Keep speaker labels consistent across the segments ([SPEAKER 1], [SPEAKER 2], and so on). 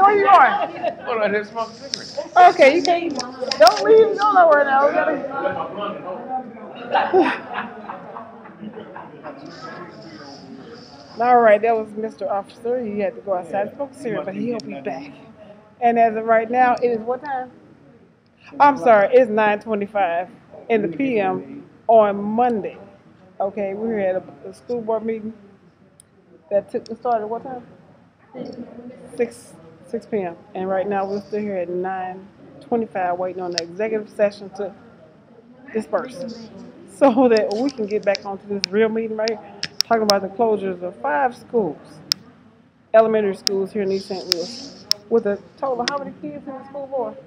[SPEAKER 1] where you going?
[SPEAKER 2] Hold on, let's smoke a cigarette.
[SPEAKER 1] Okay, you can't. Don't leave. Don't nowhere now. We gotta. All right, that was Mr. Officer. He had to go outside to smoke a cigarette, but he'll be back. And as of right now, it is what time? I'm sorry, it's 9:25 in the p.m. on Monday. Okay, we were at a school board meeting that started at what time? 6 p.m. And right now we're still here at 9:25 waiting on the executive session to disperse so that we can get back onto this real meeting right here, talking about the closures of 5 schools, elementary schools here in East St. Louis, with a total of how many kids in the school board?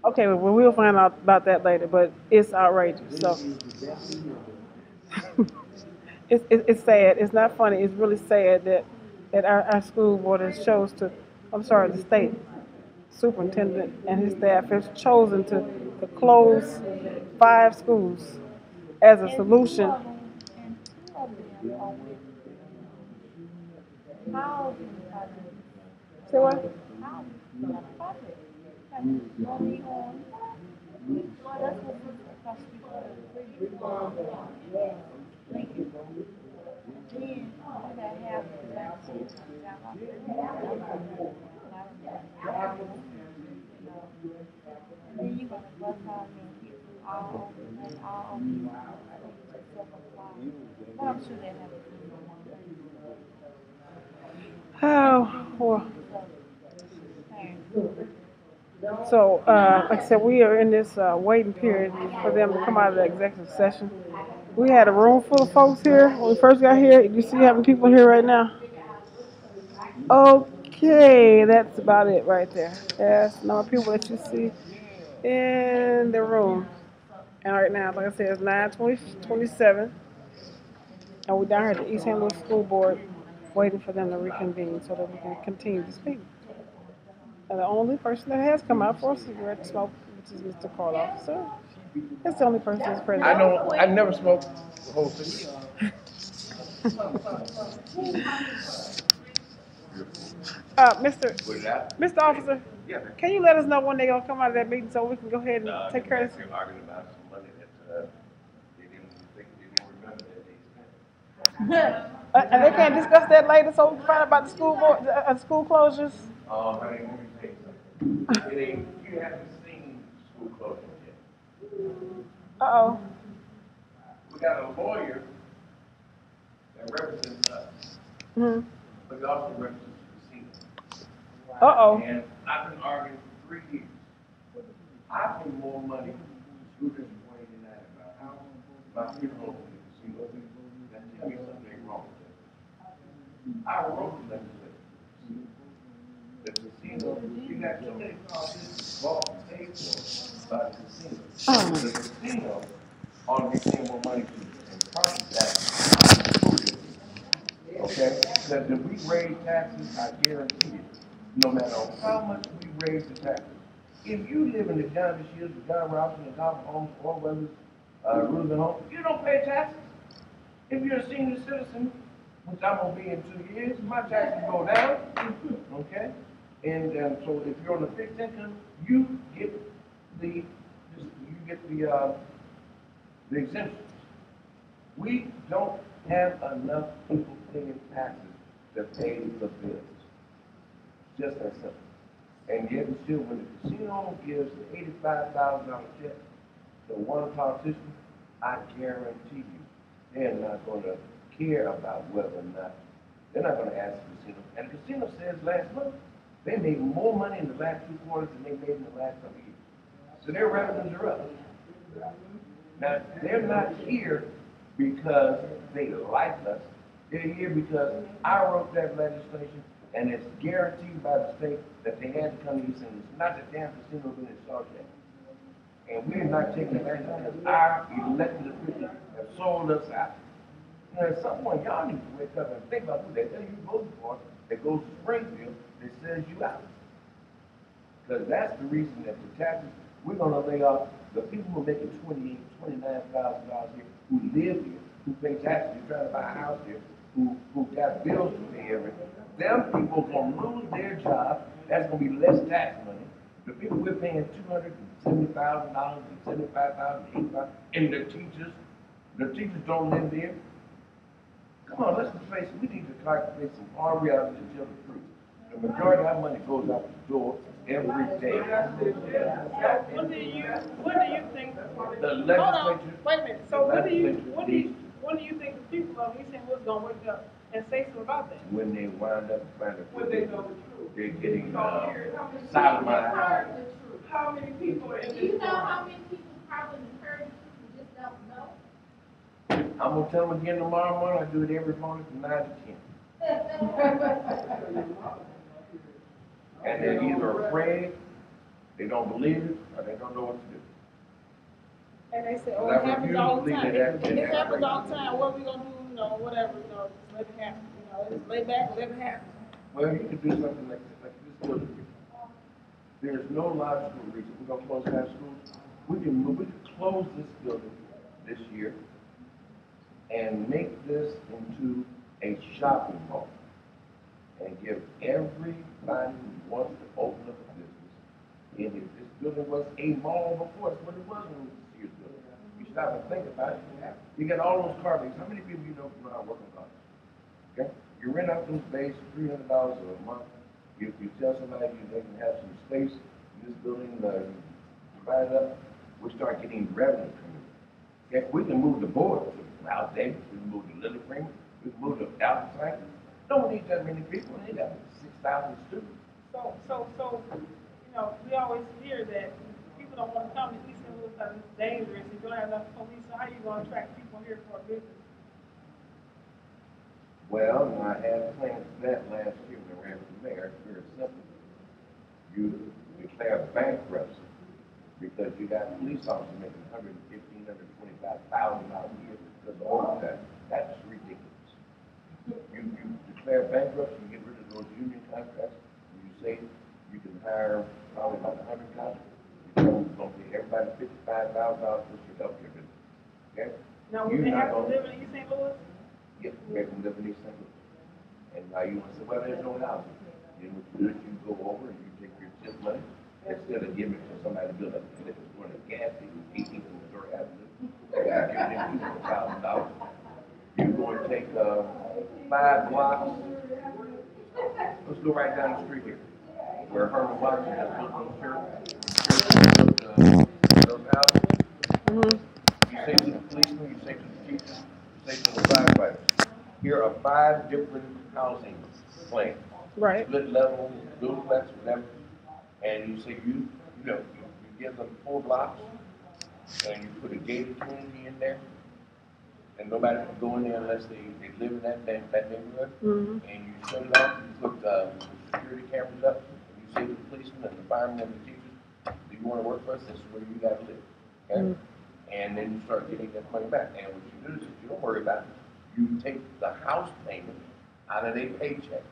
[SPEAKER 1] Okay, well, we'll find out about that later, but it's outrageous. So it's sad. It's not funny. It's really sad that our school board has chose to, I'm sorry, the state superintendent and his staff has chosen to close 5 schools as a solution. Say what? Oh, well. So, like I said, we are in this waiting period for them to come out of the executive session. We had a room full of folks here when we first got here. You see how many people here right now? Okay, that's about it right there. That's no people that you see in the room. And right now, like I said, it's 9:27, and we're down here at the East St. Louis School Board waiting for them to reconvene so that we can continue to speak. And the only person that has come out for a cigarette smoke, which is Mr. Carl Officer, that's the only person that's present.
[SPEAKER 2] I never smoked the whole cigarette.
[SPEAKER 1] Mr. Officer, can you let us know when they're gonna come out of that meeting so we can go ahead and take care of this?
[SPEAKER 2] They're arguing about some money that they didn't remember that they spent.
[SPEAKER 1] And they can't discuss that later so we can find out about the school board, school closures.
[SPEAKER 2] Honey, let me tell you something. You haven't seen school closures yet.
[SPEAKER 1] Uh-oh.
[SPEAKER 2] We got a lawyer that represents us,
[SPEAKER 1] Mm-hmm.
[SPEAKER 2] but he also represents the casino.
[SPEAKER 1] Uh-oh.
[SPEAKER 2] And I've been arguing for 3 years. I pay more money to school district 189 about house, my funeral home, and the casino. That tell me something ain't wrong with that. I wrote the legislation. The casino, you got too many politicians bought and paid for by the casino. The casino ought to be paying more money to property taxes. Okay? Because if we raise taxes, I guarantee you, no matter how much we raise the taxes, if you live in the John Shields, the John Robinson, the Golf Homes, or Weathers, Roosevelt Homes, you don't pay taxes. If you're a senior citizen, which I'm gonna be in 2 years, my taxes go down. Okay? And so if you're on a fixed income, you get the exemptions. We don't have enough people paying taxes to pay the bills. Just that simple. And yet and still, when the casino gives an $85,000 check to one politician, I guarantee you, they're not going to care about whether or not, they're not going to ask the casino. And the casino says last month, they made more money in the last 2 quarters than they made in the last couple of years. So their revenues are up. Now, they're not here because they like us. They're here because I wrote that legislation, and it's guaranteed by the state that they had to come to East St. Louis. Not the damn casino been in Shawshank. And we're not taking advantage of it because our elected officials have sold us out. You know, at some point, y'all need to wake up and think about who they tell you voted for that goes to Springfield that says you out. Because that's the reason that the taxes, we're going to lay off the people who are making $29,000 here, who live here, who pay taxes, who trying to buy a house here, who got bills to pay every Them people gonna lose their job. That's gonna be less tax money. The people we're paying $270,000 and 75,000, 85, and the teachers don't live there. Come on, let's face it. We need to calculate some hard reality and tell the truth. The majority of our money goes out the door every day.
[SPEAKER 1] When do you think
[SPEAKER 2] The
[SPEAKER 1] hold on,
[SPEAKER 2] legislature.
[SPEAKER 1] wait a minute. So
[SPEAKER 2] the
[SPEAKER 1] when do you
[SPEAKER 2] legislature
[SPEAKER 1] when do you
[SPEAKER 2] needs-
[SPEAKER 1] when do you think the people of East St. Louis gonna wake up and say something about that?
[SPEAKER 2] When they wind up finding
[SPEAKER 1] When they know the truth.
[SPEAKER 2] they're getting
[SPEAKER 1] How
[SPEAKER 2] sodomized.
[SPEAKER 1] how many people are in
[SPEAKER 3] Do
[SPEAKER 1] this
[SPEAKER 3] you know
[SPEAKER 1] world?
[SPEAKER 3] how many people probably heard you and just don't know?
[SPEAKER 2] I'm gonna tell them again tomorrow morning. I do it every morning from 9 to 10. And they're either afraid, they don't believe it, or they don't know what to do.
[SPEAKER 1] And they say, oh,
[SPEAKER 2] But I
[SPEAKER 1] it happens all the
[SPEAKER 2] refuse to
[SPEAKER 1] time.
[SPEAKER 2] believe that
[SPEAKER 1] It happens
[SPEAKER 2] that
[SPEAKER 1] all the time. What we gonna do? You know, whatever. You know, just let it happen. You know, just lay back and let it happen.
[SPEAKER 2] Well, you can do something like this building. There's no logical reason. We're gonna close high schools. We can close this building this year and make this into a shopping mall and give everybody who wants to open up a business in here. This building was a mall before. That's what it was when it was Sears building. You stop and think about it. You got all those car bays. How many people you know from around working cars? Okay? You rent out those bays for $300 a month. You tell somebody they can have some space in this building, divide it up, we start getting revenue coming in. Okay? We can move the board to South Davis, we can move to Little Freeman, we can move to Alpha Franklin. Don't need that many people. They got 6,000 students.
[SPEAKER 1] So, you know, we always hear that people don't want to come to East St. Louis because it's dangerous. You don't have enough police. So how you gonna attract people here for a business?
[SPEAKER 2] Well, I had plans for that last year when I ran for mayor. It's very simple. You declare bankruptcy because you got police officers making $115,000, $125,000 a year because of overtime. That's ridiculous. You declare bankruptcy, you get rid of those union contracts, and you say you can hire probably about 100 cops. You're going to pay everybody $55,000 for your health care business. Okay?
[SPEAKER 1] Now, would they have to live in East St. Louis?
[SPEAKER 2] Yeah, make them live in East St. Louis. And now you want to say, well, there's no housing. Then what you do is you go over and you take your tip money instead of giving it to somebody to build up a liquor store and a gas station, 18th and Missouri Avenue. Giving them $1,000. You go and take 5 blocks. Let's go right down the street here, where Herman Watson has built those churches, those houses.
[SPEAKER 1] Mm-hmm.
[SPEAKER 2] You say to the policemen, you say to the teachers, you say to the firefighters. Here are 5 different housing plans.
[SPEAKER 1] Right.
[SPEAKER 2] Split level, duplex, whatever. And you say you give them 4 blocks, and you put a gated community in there, and nobody can go in there unless they live in that neighborhood.
[SPEAKER 1] Mm-hmm.
[SPEAKER 2] And you shut it off, you put security cameras up, and you say to the policemen and the firemen and the teachers, do you want to work for us? This is where you got to live. Okay?
[SPEAKER 1] Mm-hmm.
[SPEAKER 2] And then you start getting that money back. And what you do is, you don't worry about it. You take the house payment out of their paycheck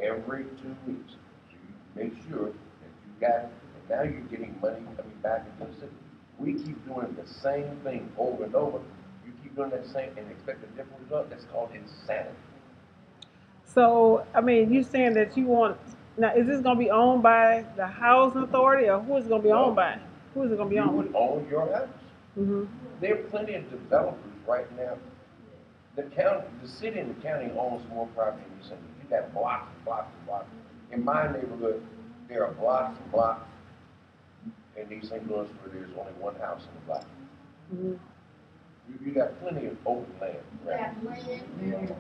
[SPEAKER 2] every 2 weeks. So you make sure that you got it, and now you're getting money coming back into the city. We keep doing the same thing over and over. You keep doing that same and expect a different result. That's called insanity.
[SPEAKER 1] So, I mean, you saying that you want now? Is this gonna be owned by the housing authority, or who is it gonna be owned by? Who is it gonna be
[SPEAKER 2] You
[SPEAKER 1] owned?
[SPEAKER 2] would own your house.
[SPEAKER 1] Mm-hmm.
[SPEAKER 2] There are plenty of developers right now. The city and the county owns more property than the city. You got blocks and blocks and blocks. In my neighborhood, there are blocks and blocks in East St. Louis where there's only one house in the block.
[SPEAKER 1] Mm-hmm.
[SPEAKER 2] You got plenty of open land, right?
[SPEAKER 3] That land.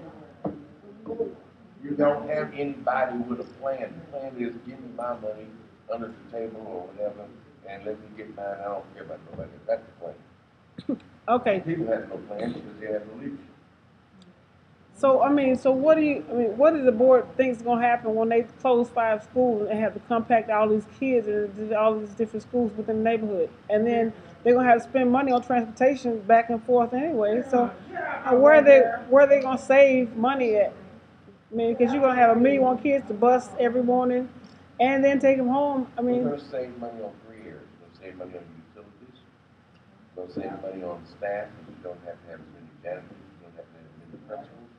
[SPEAKER 2] You don't have anybody with a plan. The plan is give me my money under the table or whatever, and let me get mine. I don't care about nobody. That's the plan.
[SPEAKER 1] Okay.
[SPEAKER 2] People have no plan because they have no leadership.
[SPEAKER 1] So I mean, what does the board think is gonna happen when they close 5 schools and have to compact all these kids and all these different schools within the neighborhood, and then they're gonna have to spend money on transportation back and forth anyway. So where are they gonna save money at? I mean, because you're gonna have 1,000,001 kids to bus every morning, and then take them home. I mean,
[SPEAKER 2] We're going to save money on 3 areas. We're going to save money on utilities. We're going to save money on staff, because you don't have to have as many janitors, you don't have to have as many principals.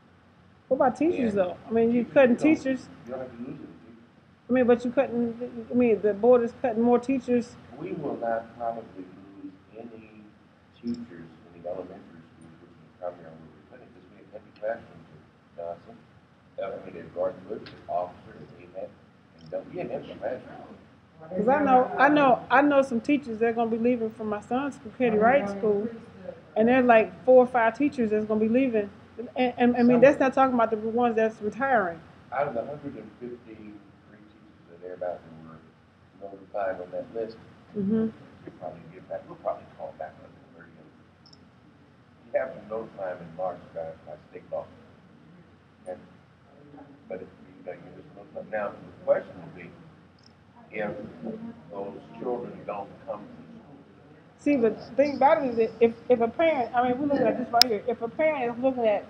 [SPEAKER 1] What about teachers
[SPEAKER 2] And
[SPEAKER 1] though? I mean, you
[SPEAKER 2] teachers,
[SPEAKER 1] cutting teachers.
[SPEAKER 2] you don't have to lose any teachers.
[SPEAKER 1] I mean, but you cutting. I mean, the board is cutting more teachers.
[SPEAKER 2] We will not probably lose any teachers in the elementary school, which is primarily where we're putting, because we have empty classrooms at Johnson, at Garden Woods, Officer, and AMET, and we have empty classrooms.
[SPEAKER 1] Cause I know some teachers that are gonna be leaving from my son's school, Katie Wright School, and there's like 4 or 5 teachers that's gonna be leaving. And I mean, that's not talking about the ones that's retiring.
[SPEAKER 2] Out of the 153 teachers or thereabouts who were notified on that list,
[SPEAKER 1] Mm-hmm.
[SPEAKER 2] we'll probably get back, we'll probably call back on the 30. You have to notify them in March by state law. Okay? But if you just notify them. Now, the question would be, if those children don't come to school.
[SPEAKER 1] See, but the thing about it is that if a parent, I mean, we're looking at this right here. If a parent is looking at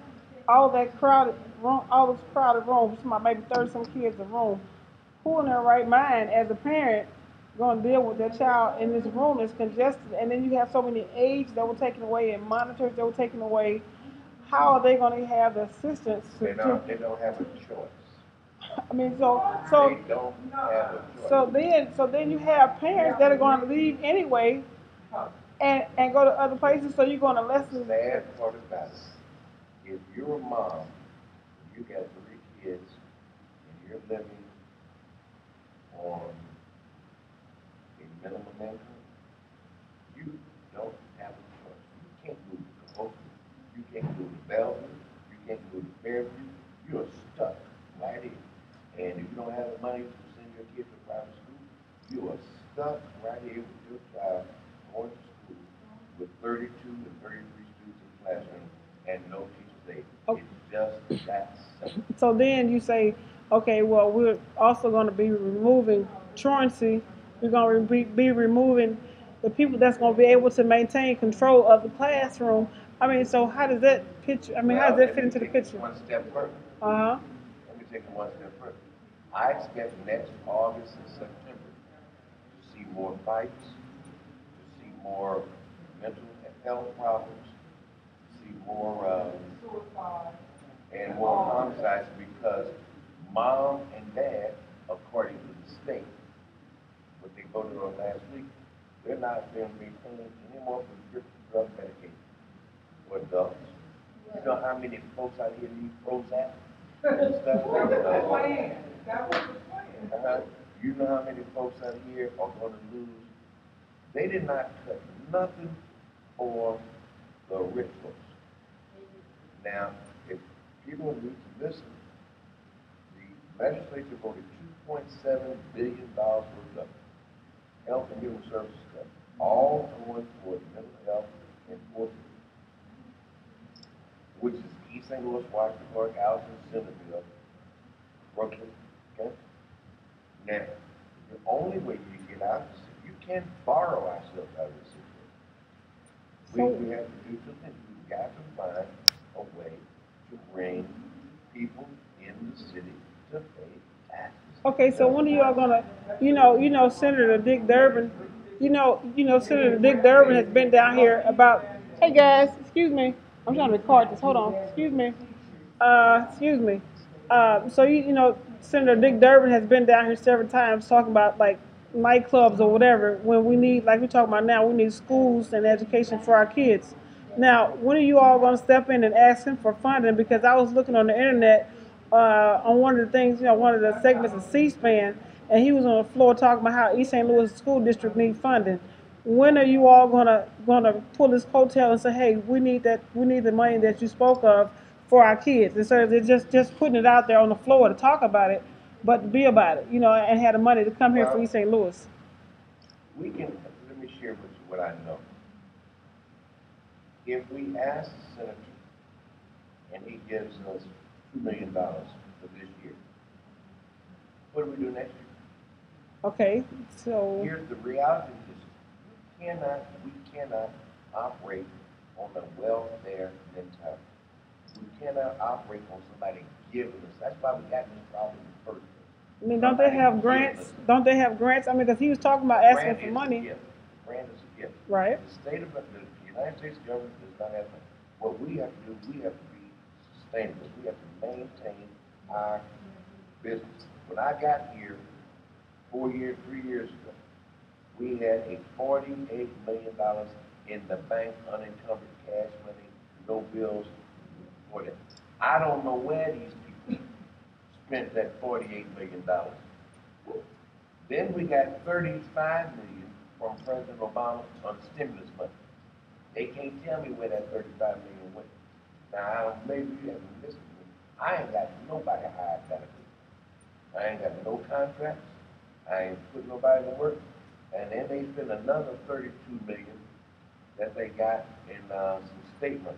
[SPEAKER 1] all that crowded room, all those crowded rooms, maybe 30 some kids a room, who in their right mind as a parent going to deal with their child in this room that's congested, and then you have so many aides that were taken away and monitors that were taken away. How are they going to have the assistance
[SPEAKER 2] They don't have a choice.
[SPEAKER 1] I mean,
[SPEAKER 2] They don't have a choice.
[SPEAKER 1] so then you have parents that are going to leave anyway, and go to other places. So you're going to lessen.
[SPEAKER 2] The sad part about it, if you're a mom, you got 3 kids, and you're living on a minimum income, you don't have a choice. You can't move to Oakland. You can't move to Bellevue. You can't move to Fairview. You're stuck right here. And if you don't have the money to send your kid to private school, you are stuck right here with your child going to school with 32 and 33 students in the classroom and no teacher's aide.
[SPEAKER 1] Oh.
[SPEAKER 2] It's just that simple.
[SPEAKER 1] So then you say, okay, well, we're also going to be removing truancy. We're going to be removing the people that's going to be able to maintain control of the classroom. I mean, so how does that picture? I mean, how does that fit into the picture?
[SPEAKER 2] One step further.
[SPEAKER 1] Uh huh.
[SPEAKER 2] Let me take it one step further. I expect next August and September to see more fights, to see more mental health problems, to see more and more homicides because mom and dad, according to the state, what they voted on last week, they're not going to be paying any more prescription drug medication for adults. You know how many folks out here need Prozac and stuff? That was the plan. You know how many folks out here are going to lose? They did not cut nothing for the rich folks. Now, if people need to listen, the legislature voted $2.7 billion worth of health and human services cuts, all going towards mental health enforcement, which is East St. Louis, Washington Park, Allison, Centerville, Brooklyn. Okay? Now, the only way you get out of this, you can't borrow ourselves out of this situation. We have to do two things. We've got to find a way to bring people in the city to pay taxes.
[SPEAKER 1] Okay, so when are y'all gonna, Senator Dick Durbin, Senator Dick Durbin has been down here about. Hey guys, excuse me, I'm trying to record this. Hold on, excuse me, excuse me. So Senator Dick Durbin has been down here several times talking about like nightclubs or whatever. When we need, like we're talking about now, we need schools and education for our kids. Now, when are you all going to step in and ask him for funding? Because I was looking on the internet on one of the things, one of the segments of C-SPAN, and he was on the floor talking about how East St. Louis School District needs funding. When are you all gonna pull this coattail and say, hey, we need the money that you spoke of for our kids, instead of just putting it out there on the floor to talk about it, but to be about it, and have the money to come here for East St. Louis.
[SPEAKER 2] We can, let me share with you what I know. If we ask the senator and he gives us $2 million for this year, what do we do next year?
[SPEAKER 1] Okay, so
[SPEAKER 2] here's the reality of this. We cannot operate on a welfare mentality. We cannot operate on somebody giving us. That's why we got this problem in the first place.
[SPEAKER 1] I mean, don't they have grants? Don't they have grants? I mean, because he was talking about asking for money.
[SPEAKER 2] The grant is a gift.
[SPEAKER 1] Right.
[SPEAKER 2] The United States government does not have money. What we have to do, we have to be sustainable. We have to maintain our business. When I got here 3 years ago, we had a $48 million in the bank, unencumbered cash money, no bills for them. I don't know where these people spent that $48 million. Then we got 35 million from President Obama on stimulus money. They can't tell me where that 35 million went. Now, maybe you haven't listened to me. I ain't got nobody hired benefits. I ain't got no contracts. I ain't put nobody to work. And then they spent another 32 million that they got in some state money.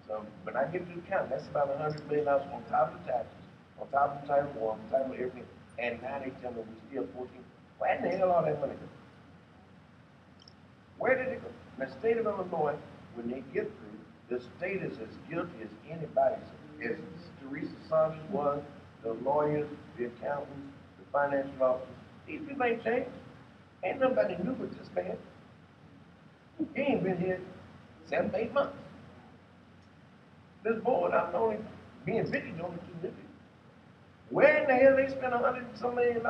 [SPEAKER 2] So when I get to the count, that's about $100 million on top of the taxes, on top of the Title I, on top of everything. And now they tell me we still 14. Where in the hell all that money go? Where did it go? The state of Illinois, when they get through, the state is as guilty as anybody. As Teresa Saunders was, the lawyers, the accountants, the financial officers. These people ain't changed. Ain't nobody new with this man. He ain't been here 7, 8 months. This board, I'm only, me and Vicky's the only two new people. Where in the hell they spend $100 and some million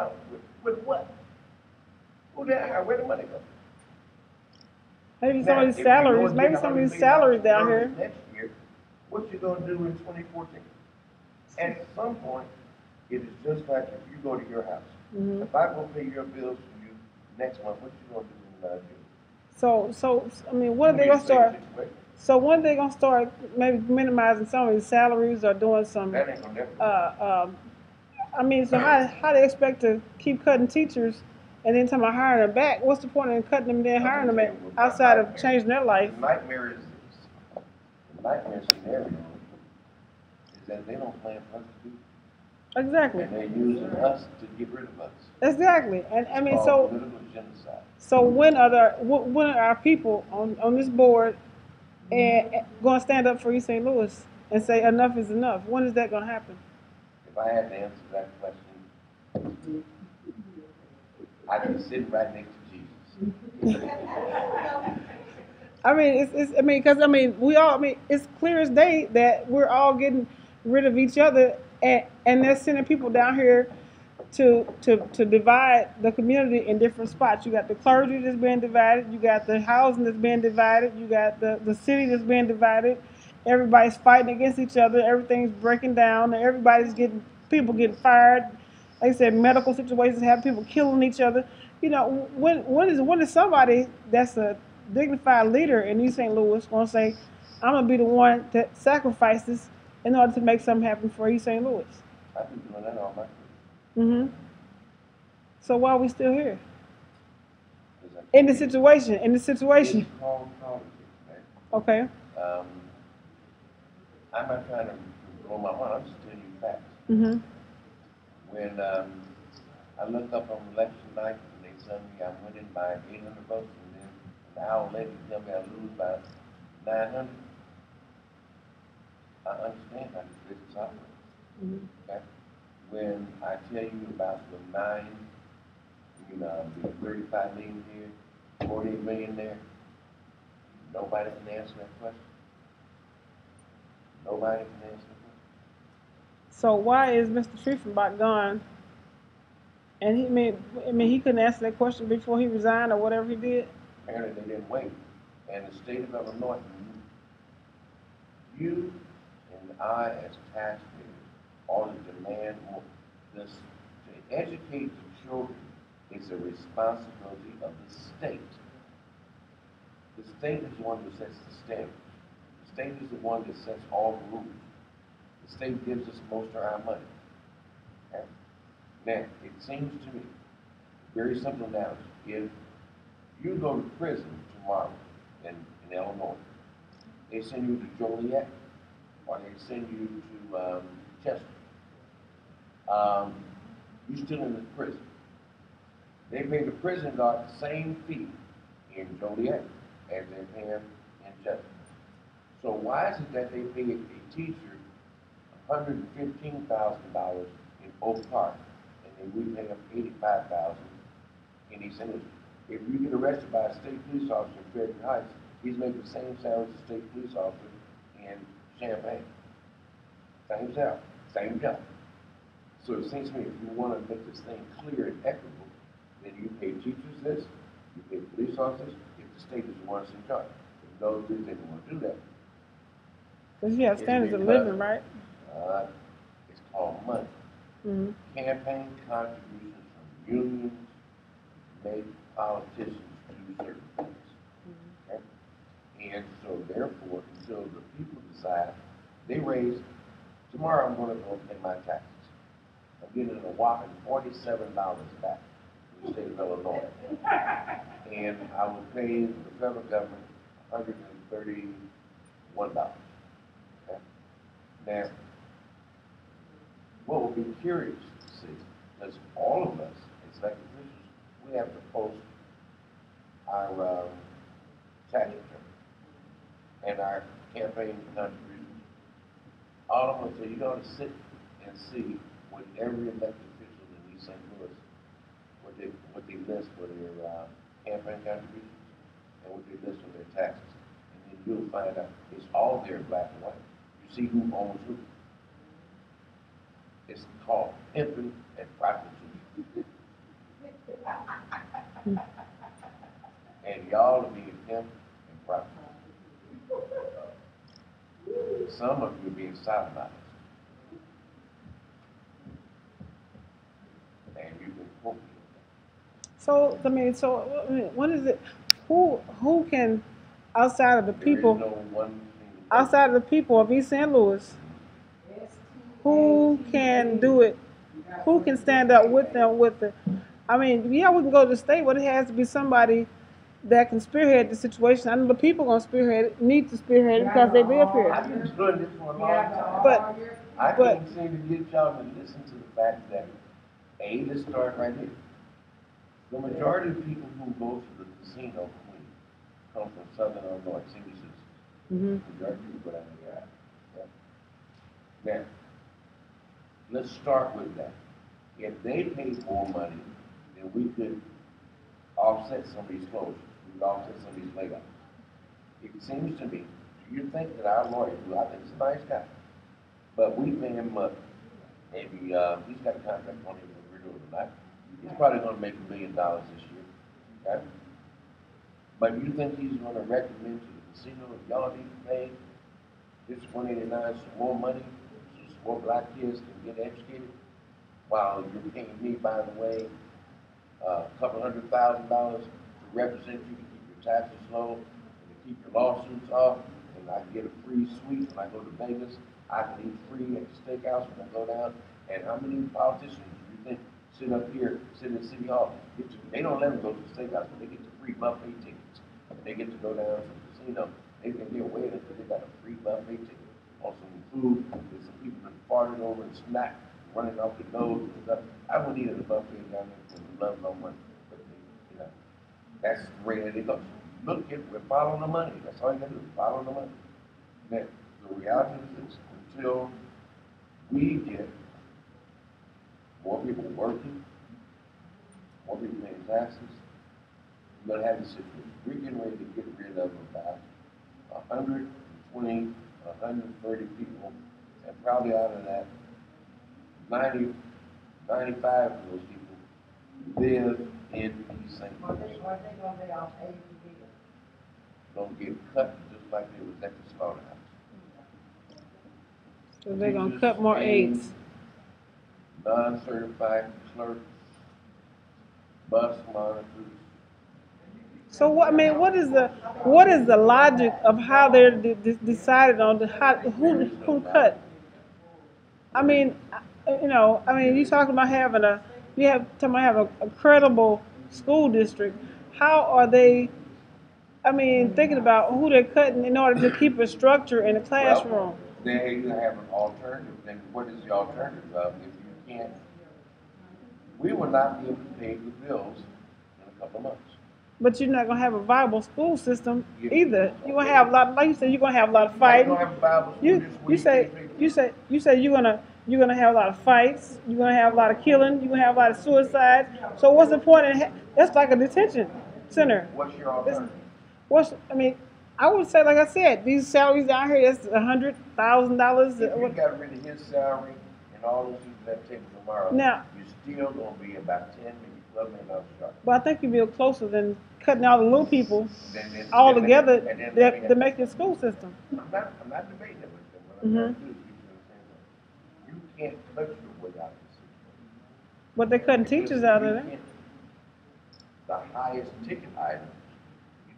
[SPEAKER 2] with what? Who they hire? Where the money go?
[SPEAKER 1] Maybe some of these salaries, maybe some of these salaries down here.
[SPEAKER 2] Next year, what you gonna do in 2014? At some point, it is just like if you go to your house.
[SPEAKER 1] Mm-hmm.
[SPEAKER 2] If I go pay your bills for you next month, what you gonna do in June?
[SPEAKER 1] So I mean, when are they gonna start? So when are they gonna start maybe minimizing some of these salaries or doing some?
[SPEAKER 2] That ain't gonna never.
[SPEAKER 1] I mean, so how they expect to keep cutting teachers and then talking about hiring them back? What's the point in cutting them and then hiring them outside of changing their life?
[SPEAKER 2] The nightmare scenario is that they don't plan for us to do.
[SPEAKER 1] Exactly.
[SPEAKER 2] And they're using us to get rid of us.
[SPEAKER 1] Exactly. And I mean,
[SPEAKER 2] It's
[SPEAKER 1] so
[SPEAKER 2] called political genocide.
[SPEAKER 1] so when are our people on this board and going to stand up for East St. Louis and say enough is enough? When is that going to happen?
[SPEAKER 2] If I had to answer that question, I'd be sitting right next to Jesus.
[SPEAKER 1] I mean, because I mean, it's clear as day that we're all getting rid of each other, and they're sending people down here to divide the community in different spots. You got the clergy that's being divided, you got the housing that's being divided, you got the city that's being divided. Everybody's fighting against each other. Everything's breaking down. People getting fired. Like I said, medical situations have people killing each other. You know, when is somebody that's a dignified leader in East St. Louis gonna say, "I'm gonna be the one that sacrifices in order to make something happen for East St. Louis"?
[SPEAKER 2] I've been doing that all my career.
[SPEAKER 1] Mm-hmm. So why are we still here? In the situation.
[SPEAKER 2] It's called politics, man.
[SPEAKER 1] Okay.
[SPEAKER 2] I'm not trying to blow my mind. I'm just telling you facts.
[SPEAKER 1] Mm-hmm.
[SPEAKER 2] When I looked up on election night and they tell me I'm winning by 800 votes, and then an hour later they tell me I lose by 900, I understand how this business operates.
[SPEAKER 1] Mm-hmm.
[SPEAKER 2] Okay? When I tell you about the 35 million here, 48 million there, nobody can answer that question. Nobody can answer that question.
[SPEAKER 1] So why is Mr. Triefenbach gone? And he couldn't answer that question before he resigned or whatever he did.
[SPEAKER 2] Apparently they didn't wait. And the state of Illinois, you and I as taxpayers ought to demand more. This, to educate the children is a responsibility of the state. The state is the one that sets the standards. The state is the one that sets all the rules. The state gives us most of our money. Okay? Now, it seems to me, very simple analogy, if you go to prison tomorrow in Illinois, they send you to Joliet, or they send you to Chester. You're still in the prison. They pay the prison guard the same fee in Joliet as they pay him in Chester. So why is it that they pay a teacher $115,000 in Oak Park, and then we pay him $85,000 in East St. Louis? If you get arrested by a state police officer in Fairview Heights, he's making the same salary as a state police officer in Champaign. Same salary, same job. So it seems to me, if you want to make this thing clear and equitable, then you pay teachers this, you pay police officers, if the state is the one that's in charge. If those dudes didn't want to do that,
[SPEAKER 1] Because you have
[SPEAKER 2] it's
[SPEAKER 1] standards of
[SPEAKER 2] because,
[SPEAKER 1] living, right?
[SPEAKER 2] uh, it's called money.
[SPEAKER 1] Mm-hmm.
[SPEAKER 2] Campaign contributions from unions make politicians do certain things. Okay? And so therefore, until the people decide, they raise, tomorrow I'm going to go pay my taxes. I'm getting a whopping $47 back from the state of Illinois. And I will pay the federal government $131. Okay? Now, what will be curious to see, because all of us, as elected officials, we have to post our tax return and our campaign contributions. All of us, so you ought to sit and see what every elected official in East St. Louis, what they list for their campaign contributions and what they list for their taxes. And then you'll find out it's all there in black and white. You see who owns who. It's called pimping and prostitution. And y'all are being pimped and prostituted. Some of you are being sodomized. And you can quote me.
[SPEAKER 1] So what is it? Who can, outside of the people,
[SPEAKER 2] There is no one thing.
[SPEAKER 1] outside of the people of East St. Louis, who can do it? Who can stand up with them? With the, I mean, yeah, we can go to the state, but it has to be somebody that can spearhead the situation. I know the people gonna spearhead it, need to spearhead it because they live
[SPEAKER 2] I've
[SPEAKER 1] here.
[SPEAKER 2] been doing this for a long time.
[SPEAKER 1] But
[SPEAKER 2] I
[SPEAKER 1] but
[SPEAKER 2] can't seem to get y'all to listen to the fact that, let's start right here. The majority of people who go to the casino queen come from Southern Illinois, senior citizens.
[SPEAKER 1] mm-hmm.
[SPEAKER 2] Majority of people go down there. Yeah. Now, let's start with that. If they paid more money, then we could offset some of these closures. We could offset some of these layoffs. It seems to me, do you think that our lawyer, who I think is a nice guy, but we pay him maybe he's got a contract on him with renewal tonight. He's probably going to make $1 million this year. Okay? But you think he's going to recommend to the casino if y'all need to pay this 189 some more money so some more black kids can get educated? While you're paying me, by the way, a couple $100,000 to represent you to keep your taxes low and to keep your lawsuits off, and I can get a free suite when I go to Vegas. I can eat free at the steakhouse when I go down. And how many politicians do you think sit up here, sit in City Hall? They don't let them go to the steakhouse, but they get the free buffet tickets. And they get to go down to the casino. They can get away with it because they got a free buffet ticket. On some food, there's some people that farted over and snacked, running off the nose and stuff. I wouldn't eat at a buffet down there because we love no money. But that's the way that it goes. Look, we're following the money. That's all you gotta do, follow the money. Now, the reality is this, until we get more people working, more people paying taxes, we're gonna have this situation. We're getting ready to get rid of about 120, 130 people, and probably out of that, 90, 95 of those people live in East St. Louis. Gonna get cut just like it was at the slaughterhouse.
[SPEAKER 1] So they're gonna cut more aides.
[SPEAKER 2] Non-certified clerks, bus monitors.
[SPEAKER 1] So what? I mean, what is the logic of how they're decided on who cut? I mean, I mean, you talking about having a credible school district. How are they? I mean, thinking about who they're cutting in order to keep a structure in the classroom.
[SPEAKER 2] Well, they either have an alternative. Then what is the alternative? If you can't, we will not be able to pay the bills in a couple of months.
[SPEAKER 1] But you're not gonna have a viable school system either. You're gonna have a lot, like you said, you're gonna have a lot of fighting. You say you're gonna have a lot of fights. You're gonna have a lot of killing. You're gonna have a lot of suicides. So what's the point? That's like a detention center.
[SPEAKER 2] What's your alternative?
[SPEAKER 1] I mean, I would say, like I said, these salaries down here, that's $100,000.
[SPEAKER 2] If you got rid of his salary and all those people at that table tomorrow,
[SPEAKER 1] Now,
[SPEAKER 2] you're still gonna be about 10 maybe $12 million short.
[SPEAKER 1] but I think you'd be closer than cutting all the little people
[SPEAKER 2] Then
[SPEAKER 1] all
[SPEAKER 2] let me-
[SPEAKER 1] together
[SPEAKER 2] and then let me-
[SPEAKER 1] to make your school system.
[SPEAKER 2] I'm not debating it with them. What I'm trying to do is get you to understand that. You can't cut your way out of this situation.
[SPEAKER 1] But they're cutting teachers out of it.
[SPEAKER 2] The highest ticket item,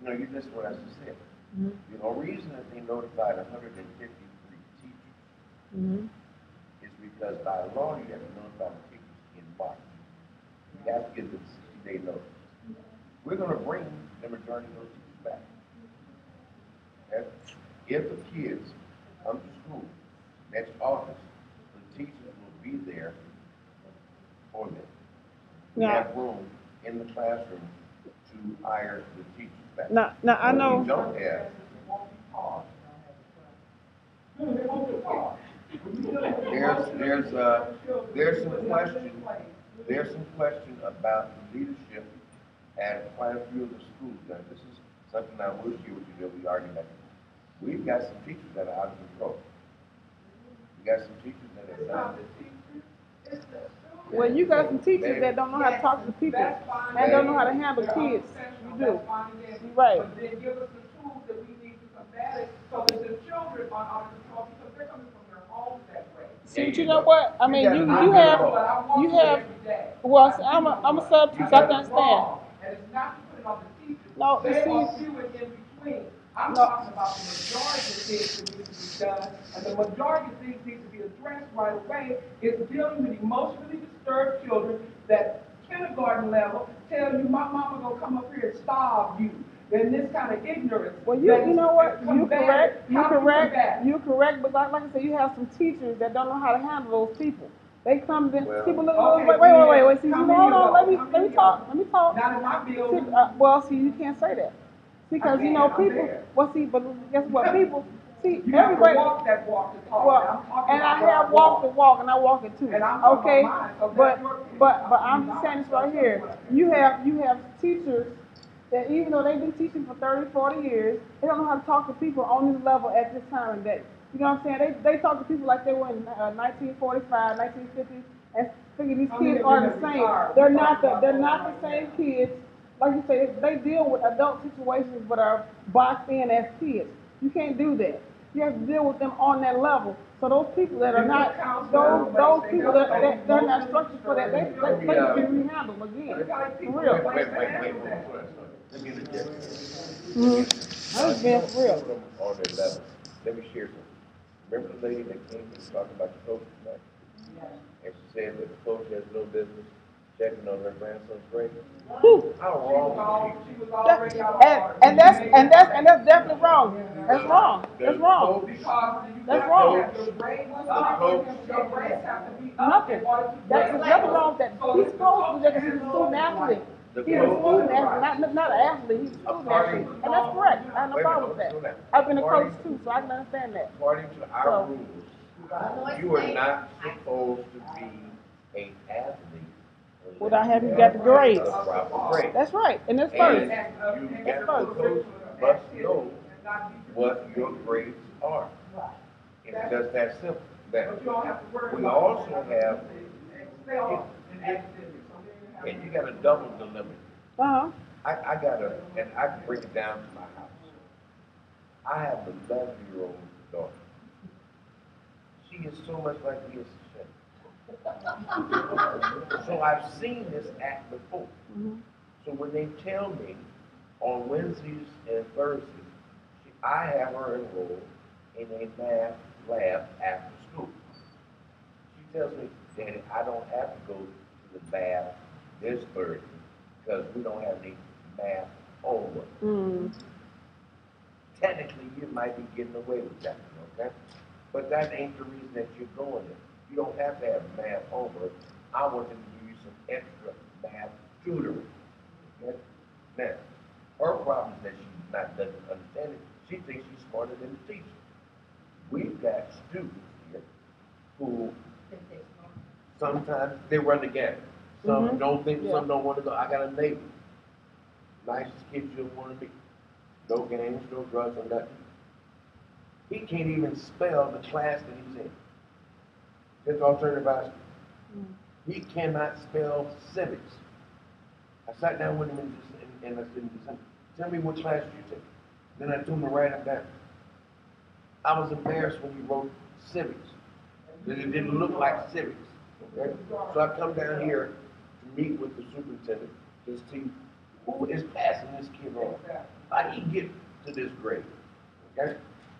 [SPEAKER 2] you listen to what I just said.
[SPEAKER 1] Mhm.
[SPEAKER 2] The only reason that they notified 153 teachers is because by law you have to notify the teachers in March. You have to give them 60-day notice. We're going to bring the majority of those teachers back. Okay? If the kids come to school next August, the teachers will be there for them. We
[SPEAKER 1] Yeah.
[SPEAKER 2] have room in the classroom to hire the teachers back.
[SPEAKER 1] Now I
[SPEAKER 2] What
[SPEAKER 1] know.
[SPEAKER 2] we don't have. There's some question about leadership at quite a few of the schools. Now, this is something I will share with you that we already had. We've got some teachers that are out of control. We got some teachers that are not.
[SPEAKER 1] Well, you got some teachers that don't know how to talk to people and don't know how to handle kids. You do. You're right.
[SPEAKER 4] But then give us the tools that we need to combat it so that the children are out of control because they're coming from their homes that way.
[SPEAKER 1] See, but you know what? I mean, you have. Well, see, I'm a sub teacher. I can understand.
[SPEAKER 4] And it's not to put it on the teachers.
[SPEAKER 1] No,
[SPEAKER 4] They
[SPEAKER 1] see.
[SPEAKER 4] are few and in between. I'm
[SPEAKER 1] No.
[SPEAKER 4] talking about the majority of things that need to be done, and the majority of things need to be addressed right away. Is dealing with emotionally disturbed children that kindergarten level tell you, my mama gonna come up here and starve you. Then this kind of ignorance.
[SPEAKER 1] Well, you know what? You're correct.
[SPEAKER 4] Combat.
[SPEAKER 1] You're correct. But like I said, you have some teachers that don't know how to handle those people. They come in.
[SPEAKER 2] Well,
[SPEAKER 1] People look.
[SPEAKER 4] Okay,
[SPEAKER 1] Wait. See,
[SPEAKER 4] how
[SPEAKER 1] hold
[SPEAKER 4] many
[SPEAKER 1] on.
[SPEAKER 4] of
[SPEAKER 1] Let me
[SPEAKER 4] those?
[SPEAKER 1] talk. Let me talk.
[SPEAKER 4] Not in my building.
[SPEAKER 1] See, well, see, you can't say that because
[SPEAKER 4] I
[SPEAKER 1] you know
[SPEAKER 4] can, I'm
[SPEAKER 1] people.
[SPEAKER 4] there.
[SPEAKER 1] Well, see, but guess what? People see
[SPEAKER 4] You have to
[SPEAKER 1] everybody.
[SPEAKER 4] walk that walk to talk.
[SPEAKER 1] Well,
[SPEAKER 4] I'm talking
[SPEAKER 1] and I
[SPEAKER 4] about
[SPEAKER 1] have walked the walk, and I walk it too.
[SPEAKER 4] And I'm talking
[SPEAKER 1] Okay,
[SPEAKER 4] about mine, so that's
[SPEAKER 1] but
[SPEAKER 4] your opinion.
[SPEAKER 1] but I'm just saying this right here. You have teachers that even though they've been teaching for 30, 40 years, they don't know how to talk to people on this level at this time and day. You know what I'm saying? They talk to people like they were in 1945, 1950, and figure these kids are the same. They're not the same kids. Like you say, they deal with adult situations but are boxed in as kids. You can't do that. You have to deal with them on that level. So those people that are not, those people that they're not structured for that, they can be rehandled again. For real.
[SPEAKER 2] Wait. Let me interject.
[SPEAKER 1] I'm just being for real.
[SPEAKER 2] On their level. Let me share something. Remember the lady that came to talk about the coach tonight? And she said that the coach has no business checking on her grandson's grade. How wrong is she?
[SPEAKER 1] And that's definitely wrong. That's wrong. That's wrong. That's wrong. Nothing. There's nothing wrong with that. He's supposed to do that because he's a student athlete. He's a student athlete, not an athlete. He's a student athlete, and that's correct. I have no problem with that. I've been a coach too, so I can understand that.
[SPEAKER 2] According to our rules, you are not supposed to be an athlete
[SPEAKER 1] Without having got the grades.
[SPEAKER 2] proper grade.
[SPEAKER 1] That's right, and that's
[SPEAKER 2] And
[SPEAKER 1] first.
[SPEAKER 2] the coach must know what your grades are. It's just that simple. Now, we also have, and you got to double the limit. I gotta, and I can break it down to my house. I have an 11-year-old daughter. She is so much like me as a So I've seen this act before. So when they tell me on Wednesdays and Thursdays, I have her enrolled in a math lab after school. She tells me, Daddy, I don't have to go to the lab this Thursday because we don't have any math homework. Technically, you might be getting away with that, okay? But that ain't the reason that you're going there. You don't have to have math homework. I want them to give you some extra math tutoring. Okay? Now, her problem is that she doesn't understand it. She thinks she's smarter than the teacher. We've got students here who sometimes they run the gamut. Some don't think, some don't want to go. I got a neighbor, nicest kid you'll want to meet. no games, no drugs, or nothing. He can't even spell the class that he's in. It's alternative high school. He cannot spell civics. I sat down with him and I said, tell me what class you take. Then I told him to write it down. I was embarrassed when he wrote civics, because it didn't look like civics. Okay? So I come down here to meet with the superintendent to see who is passing this kid on. How did he get to this grade? Okay?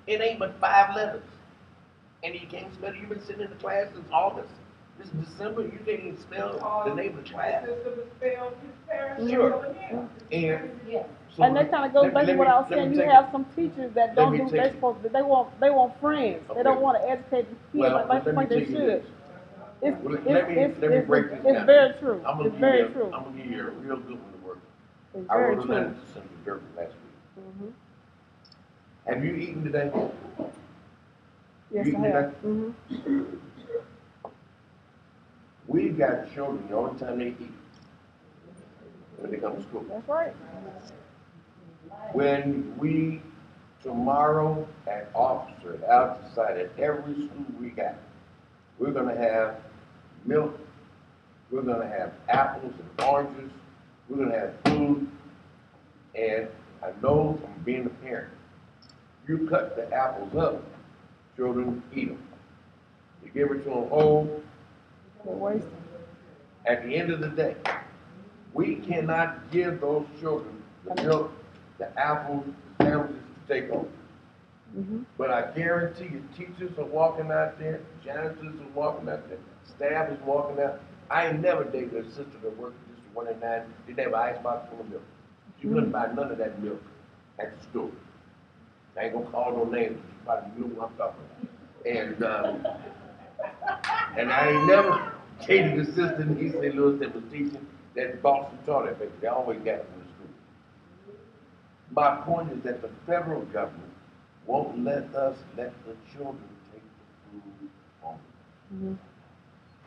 [SPEAKER 2] It ain't but 5 letters. And you can't spell it. You've been sitting in the class since August. This is December. You can't even spell the name of the class. Sure. And so
[SPEAKER 1] And that kind of goes back to what I was saying. You have some teachers that don't do what they're supposed to. They want friends. They don't want to educate the kids like they should. Let me break this down. It's very true. It's very true.
[SPEAKER 2] I'm gonna give you a real good one to work.
[SPEAKER 1] It's
[SPEAKER 2] I
[SPEAKER 1] very
[SPEAKER 2] wrote a
[SPEAKER 1] true.
[SPEAKER 2] letter to Senator Durkin last week. Have you eaten today?
[SPEAKER 1] Yes,
[SPEAKER 2] You
[SPEAKER 1] I
[SPEAKER 2] eaten
[SPEAKER 1] have.
[SPEAKER 2] today? We've got children, the only time they eat when they come to school.
[SPEAKER 1] That's right.
[SPEAKER 2] When we, tomorrow at Officer, out the site, at every school we got, we're gonna have milk, we're gonna have apples and oranges, we're gonna have food, and I know from being a parent, you cut the apples up, children eat them. You give it to them whole.
[SPEAKER 1] They're wasting.
[SPEAKER 2] At the end of the day, we cannot give those children the milk, the apples, the sandwiches to take home. But I guarantee you, teachers are walking out there, janitors are walking out there, staff is walking out. I ain't never dated a sister that worked in District 1 and 9, didn't have an icebox full of milk. She couldn't buy none of that milk at the store. I ain't gonna call no names, but you probably knew what I'm talking about. And I ain't never dated a sister in East St. Louis that was teaching that bought some toilet paper. They always got it from the school. My point is that the federal government won't let us let the children take the food home.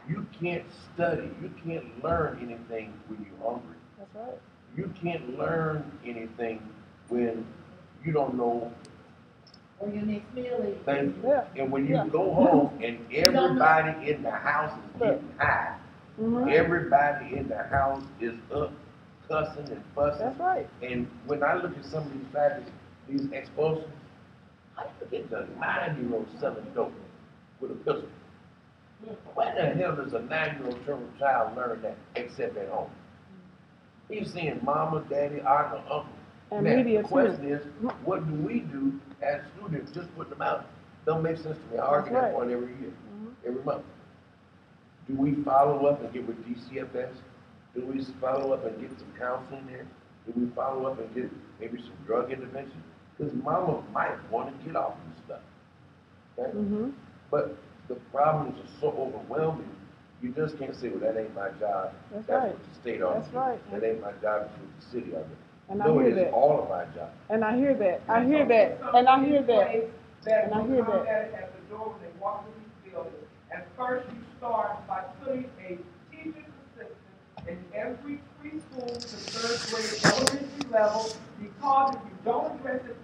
[SPEAKER 2] You can't study, you can't learn anything when you're hungry.
[SPEAKER 1] That's right.
[SPEAKER 2] You can't learn anything when you don't know.
[SPEAKER 3] Or your next meal is.
[SPEAKER 2] Thank you.
[SPEAKER 1] Yeah.
[SPEAKER 2] And when you go home and everybody in the house is getting high, everybody in the house is up cussing and fussing.
[SPEAKER 1] That's right.
[SPEAKER 2] And when I look at some of these faculty, these expulsions, how you get a 9-year-old selling dope with a pistol? Where the hell does a 9-year-old child learn that except at home? He's seeing mama, daddy, aunt, or uncle.
[SPEAKER 1] And
[SPEAKER 2] now,
[SPEAKER 1] media
[SPEAKER 2] the question
[SPEAKER 1] too.
[SPEAKER 2] is, what do we do as students? Just put them out. Don't make sense to me. I argue that point every year, every month. Do we follow up and get with DCFS? Do we follow up and get some counseling there? Do we follow up and get maybe some drug intervention? Because mama might want to get off this stuff. Okay? But the problems are so overwhelming, you just can't say, well, that ain't my job.
[SPEAKER 1] That's
[SPEAKER 2] That's
[SPEAKER 1] right.
[SPEAKER 2] what the state ought to
[SPEAKER 1] That's
[SPEAKER 2] do.
[SPEAKER 1] right.
[SPEAKER 2] That ain't my job, it's what the city ought to do.
[SPEAKER 1] And
[SPEAKER 2] No,
[SPEAKER 1] I
[SPEAKER 2] it
[SPEAKER 1] hear
[SPEAKER 2] is
[SPEAKER 1] that.
[SPEAKER 2] all of my job.
[SPEAKER 1] And I hear that. I hear that. And I hear that.
[SPEAKER 4] That
[SPEAKER 1] And I
[SPEAKER 4] will
[SPEAKER 1] hear
[SPEAKER 4] come
[SPEAKER 1] that.
[SPEAKER 4] at the door when they walk through these buildings. And first you start by putting a teacher's assistant in every preschool to 3rd grade elementary level, because if you don't address it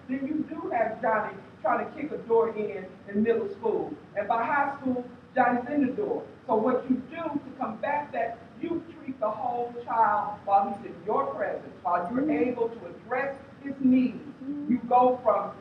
[SPEAKER 4] then you do have Johnny trying to kick a door in middle school. And by high school, Johnny's in the door. So what you do to combat that, you treat the whole child while he's in your presence, while you're able to address his needs. You go from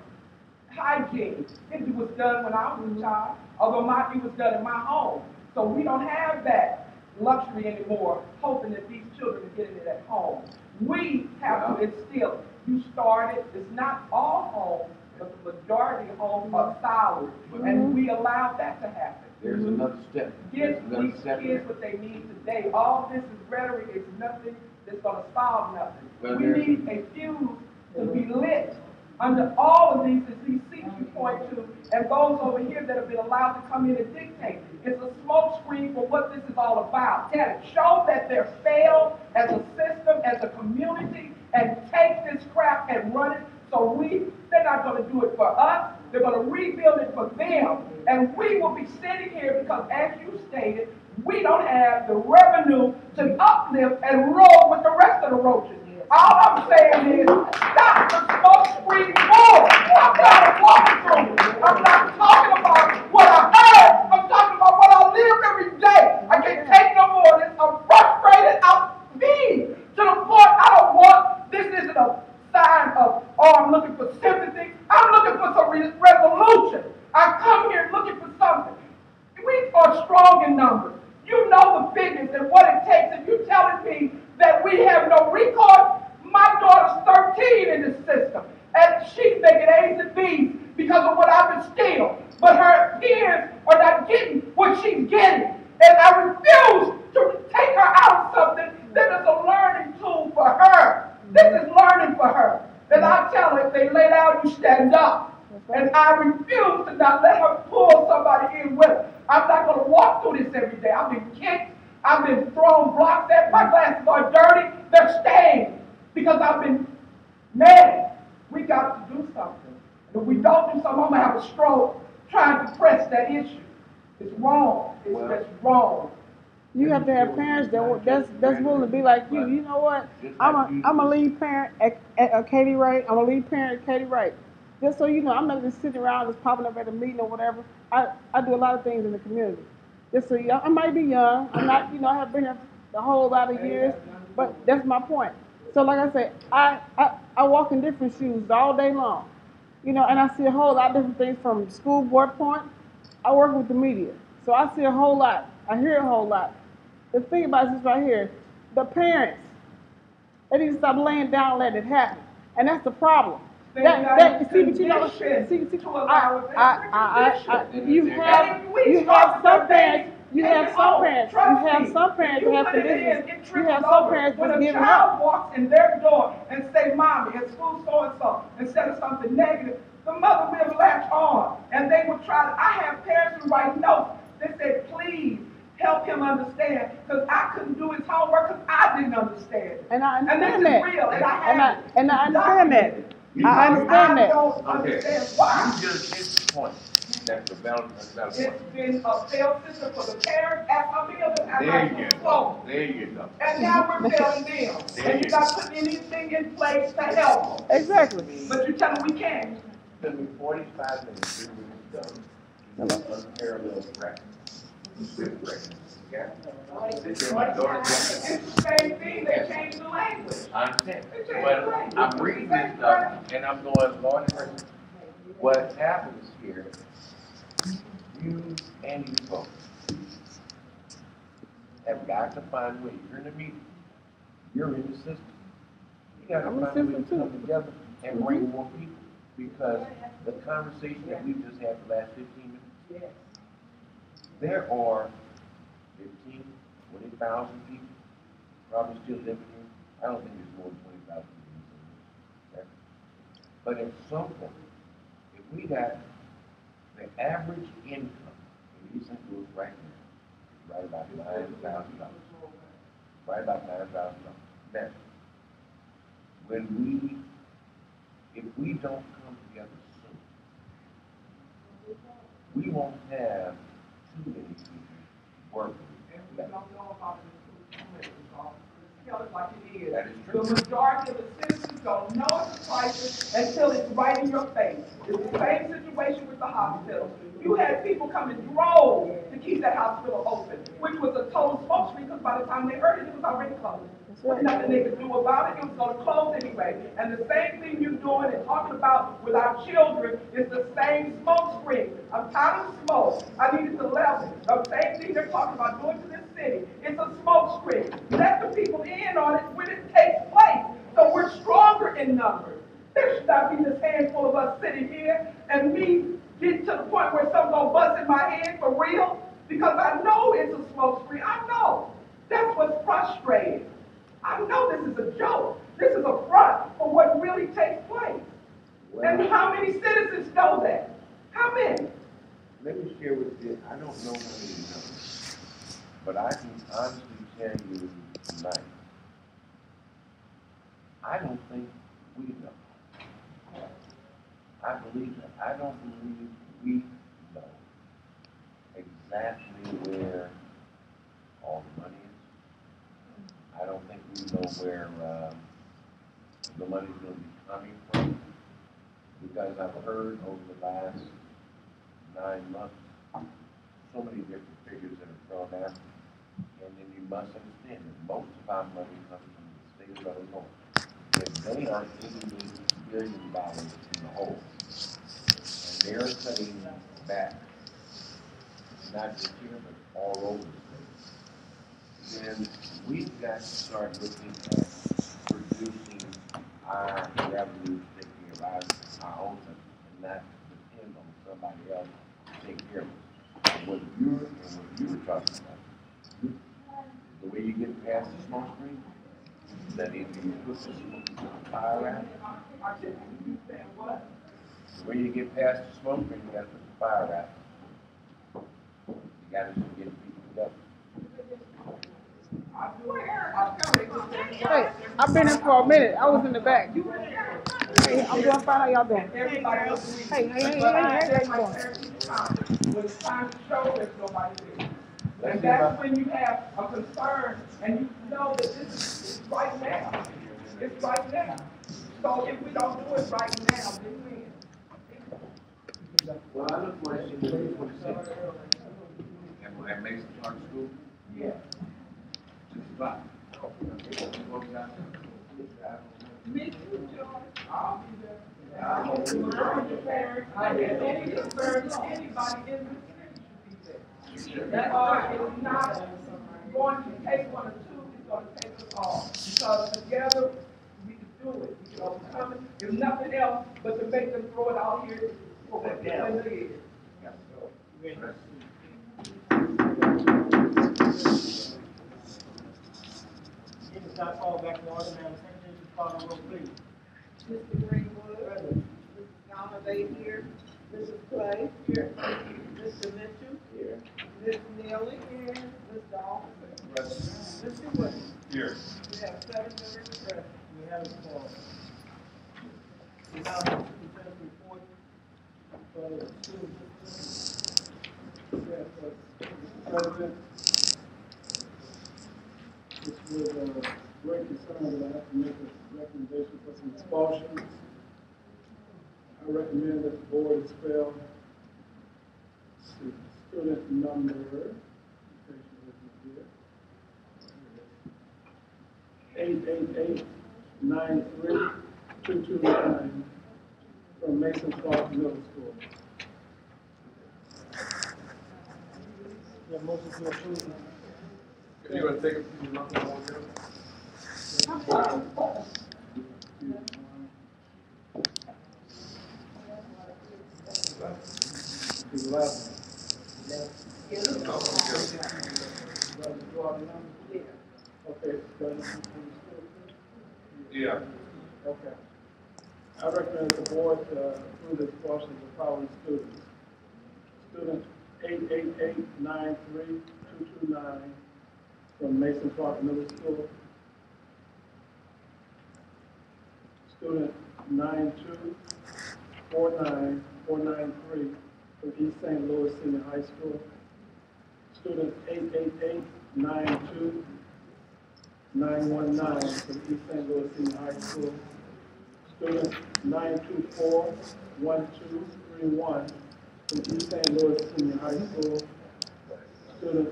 [SPEAKER 4] hygiene. It was done when I was a child, although it was done in my home. So we don't have that luxury anymore, hoping that these children are getting it at home. We have to instill it. You started, it's not all homes, but the majority of homes are solid, and we allow that to happen.
[SPEAKER 2] There's another step.
[SPEAKER 4] Give these kids what they need today. All this is rhetoric, is nothing that's gonna solve nothing.
[SPEAKER 2] Well,
[SPEAKER 4] We need a fuse to be lit under all of these seats you point to, and those over here that have been allowed to come in and dictate. It's a smoke screen for what this is all about. Tell it, show that they're failed as a system, as a community, and take this crap and run it. So they're not gonna do it for us, they're gonna rebuild it for them. And we will be sitting here because, as you stated, we don't have the revenue to uplift and roll with the rest of the roaches. All I'm saying is, stop the smoke screen bull. I'm trying to walk through. I'm not talking about what I heard. I'm talking about what I live every day. I can't take no more of this. I'm frustrated. I'm mean to the point I don't want. This isn't a sign of, oh, I'm looking for sympathy. I'm looking for some resolution. I come here looking for something. We are strong in numbers. You know the figures and what it takes, and you telling me that we have no recourse. My daughter's 13 in this system, and she's making A's and B's because of what I've instilled. But her peers are not getting what she's getting, and I refuse to take her out of something that is a learning tool for her. This is learning for her. And I tell her, if they lay down, you stand up. And I refuse to not let her pull somebody in with her. I'm not going to walk through this every day. I've been kicked. I've been thrown blocks at. My glasses are dirty. They're stained because I've been mad. We got to do something. And if we don't do something, I'm going to have a stroke trying to press that issue. It's wrong. It's just wrong.
[SPEAKER 1] You have to have parents that's willing to be like you. You know what? I'm a lead parent at Katie Wright. I'm a lead parent at Katie Wright. Just so you know, I'm not just sitting around just popping up at a meeting or whatever. I do a lot of things in the community. Just so you know, I might be young. I'm not, I have been here a whole lot of years, but that's my point. So like I say, I walk in different shoes all day long. And I see a whole lot of different things from school board point. I work with the media. So I see a whole lot. I hear a whole lot. The thing about this right here, the parents, they need to stop laying down and letting it happen. And that's the problem. You have some parents, you have some parents that have conditions. You have some parents that's giving up. When a child walks in their door and say, "Mommy, at school so-and-so," instead of something negative, the mother will latch on. And they will try to, I have parents who write notes. They say, "Please help him understand," because I couldn't do his homework because I didn't understand. And I understand
[SPEAKER 4] that.
[SPEAKER 1] Real,
[SPEAKER 4] and
[SPEAKER 1] I understand that. I understand that.
[SPEAKER 4] I don't understand why.
[SPEAKER 2] You just hit the point. That's a valid point.
[SPEAKER 4] It's been a failed system for the parents as a meal.
[SPEAKER 2] There you go.
[SPEAKER 4] And now we're failing them. And you're not putting anything in place to help them.
[SPEAKER 1] Exactly.
[SPEAKER 4] But you tell them we can't.
[SPEAKER 2] It's going to be 45 minutes, 3 minutes done. Unparalleled practice. Yeah.
[SPEAKER 4] It's the same thing. They changed the language.
[SPEAKER 2] I understand. Well, I'm reading this stuff and I'm going, Lord have mercy. What happens here, you and these folks have got to find a way. You're in the meeting. You're in the system. You got to find a way to come together and bring more people. Because the conversation that we just had the last 15 minutes, there are 15, 20,000 people probably still living here. I don't think there's more than 20,000 people. Okay? But at some point, if we got the average income in these schools right now, right about $9,000. Right about $9,000. Now, if we don't come together soon, we won't have too many people working.
[SPEAKER 4] We don't know about this. Tell it like it is.
[SPEAKER 2] That is true.
[SPEAKER 4] The majority of the citizens don't know it's a crisis until it's right in your face. It's the same situation with the hospital. You had people come in droves to keep that hospital open, which was a total smokescreen because by the time they heard it, it was already closed. There's nothing they could do about it. It was going to close anyway. And the same thing you're doing and talking about with our children is the same smoke screen. I'm tired of smoke. I need it to level. The same thing they're talking about doing to this city. It's a smoke screen. Let the people in on it when it takes place. So we're stronger in numbers. There should not be this handful of us sitting here and me get to the point where something's going to bust in my head for real because I know it's a smoke screen. I know. That's what's frustrating. I know this is a joke. This is a front for what really takes place. Well, and how many citizens know that? How many?
[SPEAKER 2] Let me share with you, I don't know how many know, but I can honestly tell you tonight, I don't think we know. I believe that. I don't believe we know exactly where all the money is. I don't think we know where the money's gonna be coming from, because I've heard over the last 9 months, so many different figures that are thrown out. And then you must understand that most of our money comes from the state of Illinois. If they are $88 billion in the hole, and they're cutting back, not just here, but all over the state, then we've got to start looking at producing our revenues, taking care of our own country, and not depend on somebody else to take care of us. What you were talking about, the way you get past the smoke screen, that either you put the fire out, the way you get past the smoke screen, you gotta put the fire out. You gotta get people together.
[SPEAKER 1] Hey, I've been in for a minute. I was in the back. Hey, I'm doing fine. How y'all doing?
[SPEAKER 4] Everybody else agrees.
[SPEAKER 1] Hey,
[SPEAKER 4] But I
[SPEAKER 1] how you
[SPEAKER 4] said my
[SPEAKER 1] doing?
[SPEAKER 4] parents each time, when it's time to show, there's nobody there.
[SPEAKER 2] Let's
[SPEAKER 4] And
[SPEAKER 2] see
[SPEAKER 4] that's
[SPEAKER 2] about-
[SPEAKER 4] when you have a concern, and you know that this is right now. It's right now. So if we don't do it right now, then when?
[SPEAKER 2] Well, I look for it in 2026. And Mason Park School,
[SPEAKER 4] Yeah.
[SPEAKER 2] just about.
[SPEAKER 4] Me too, George. I'll be there. I hope you mind your parents, and any concerns, anybody in the city should be there. That it's not going to take one or two, it's going to take us all. Because together, we can do it. We can overcome it. There's nothing else but to make them throw it out here for what it is.
[SPEAKER 5] Meeting's not called back to order, Madam Secretary, please call the roll, please.
[SPEAKER 3] Mr. Greenwood. Mrs. Donovan here. Mrs. Clay. Here. Mr. Mitchell. Here. Ms. Neely. Here. Mr. Officer. Mr. Williams.
[SPEAKER 2] Here.
[SPEAKER 3] We have 7 members present.
[SPEAKER 5] We have a call. We now have the superintendent's report for the student discipline.
[SPEAKER 6] Yes, Mr. President, it's with great concern that I have to make a recommendation for some expulsions. I recommend that the board expel student number, here, 888-93229 from Mason Clark Middle School.
[SPEAKER 5] We have motion to approve.
[SPEAKER 2] You want to take a few minutes more?
[SPEAKER 6] Okay.
[SPEAKER 2] Yeah.
[SPEAKER 6] Okay. I recommend the board approve the expulsion of the following students. Student 888-93229 from Mason Park Middle School. Student 9249493 from East St. Louis Senior High School. Student 888-92919 from East St. Louis Senior High School. Student 9241231 from East St. Louis Senior High School. Student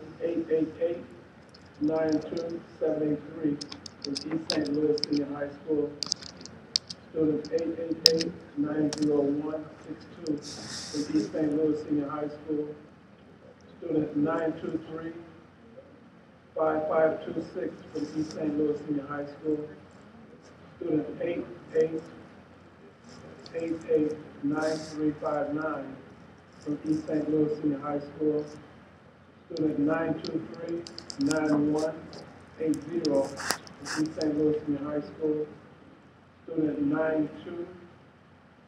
[SPEAKER 6] 888-92783 from East St. Louis Senior High School. Student 888-90162 from East St. Louis Senior High School. Student 923-5526 from East St. Louis Senior High School. Student 889359 from East St. Louis Senior High School. Student 923-9180 from East St. Louis Senior High School. Student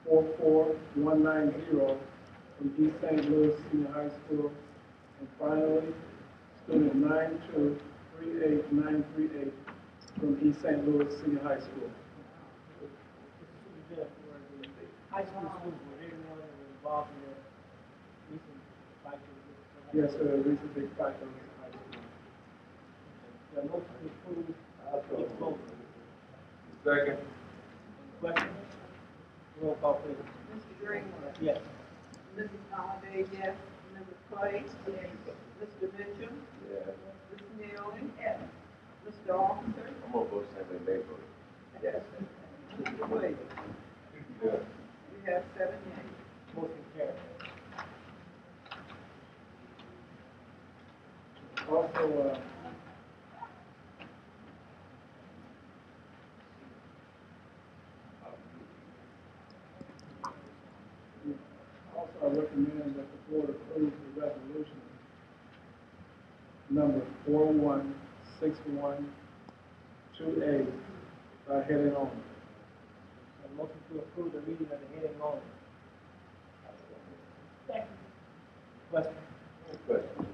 [SPEAKER 6] 9244190 from East St. Louis Senior High School. And finally, student 9238938 from East St. Louis Senior High School.
[SPEAKER 5] High school students, were anyone involved in the recent fight?
[SPEAKER 6] Yes, sir, recent big fight on the high school.
[SPEAKER 5] The motion to approve, expulsion.
[SPEAKER 2] Second.
[SPEAKER 5] Question? Roll call, please.
[SPEAKER 3] Mr. Greenwood.
[SPEAKER 5] Yes.
[SPEAKER 3] Mrs. Holiday, yes. Mrs. Clay. Yes. Mr. Mitchell.
[SPEAKER 2] Yeah.
[SPEAKER 3] Ms. Neely. Yes. Mr. Officer.
[SPEAKER 2] I'm gonna vote same way they voted. Yes.
[SPEAKER 3] Mr. Williams.
[SPEAKER 2] Yeah.
[SPEAKER 3] We have 7 yeas.
[SPEAKER 5] Motion carried.
[SPEAKER 6] Also, I recommend that the board approve the resolution number 41612A by heading only.
[SPEAKER 5] A motion to approve the reading of the heading only. Second. Question?
[SPEAKER 2] Question.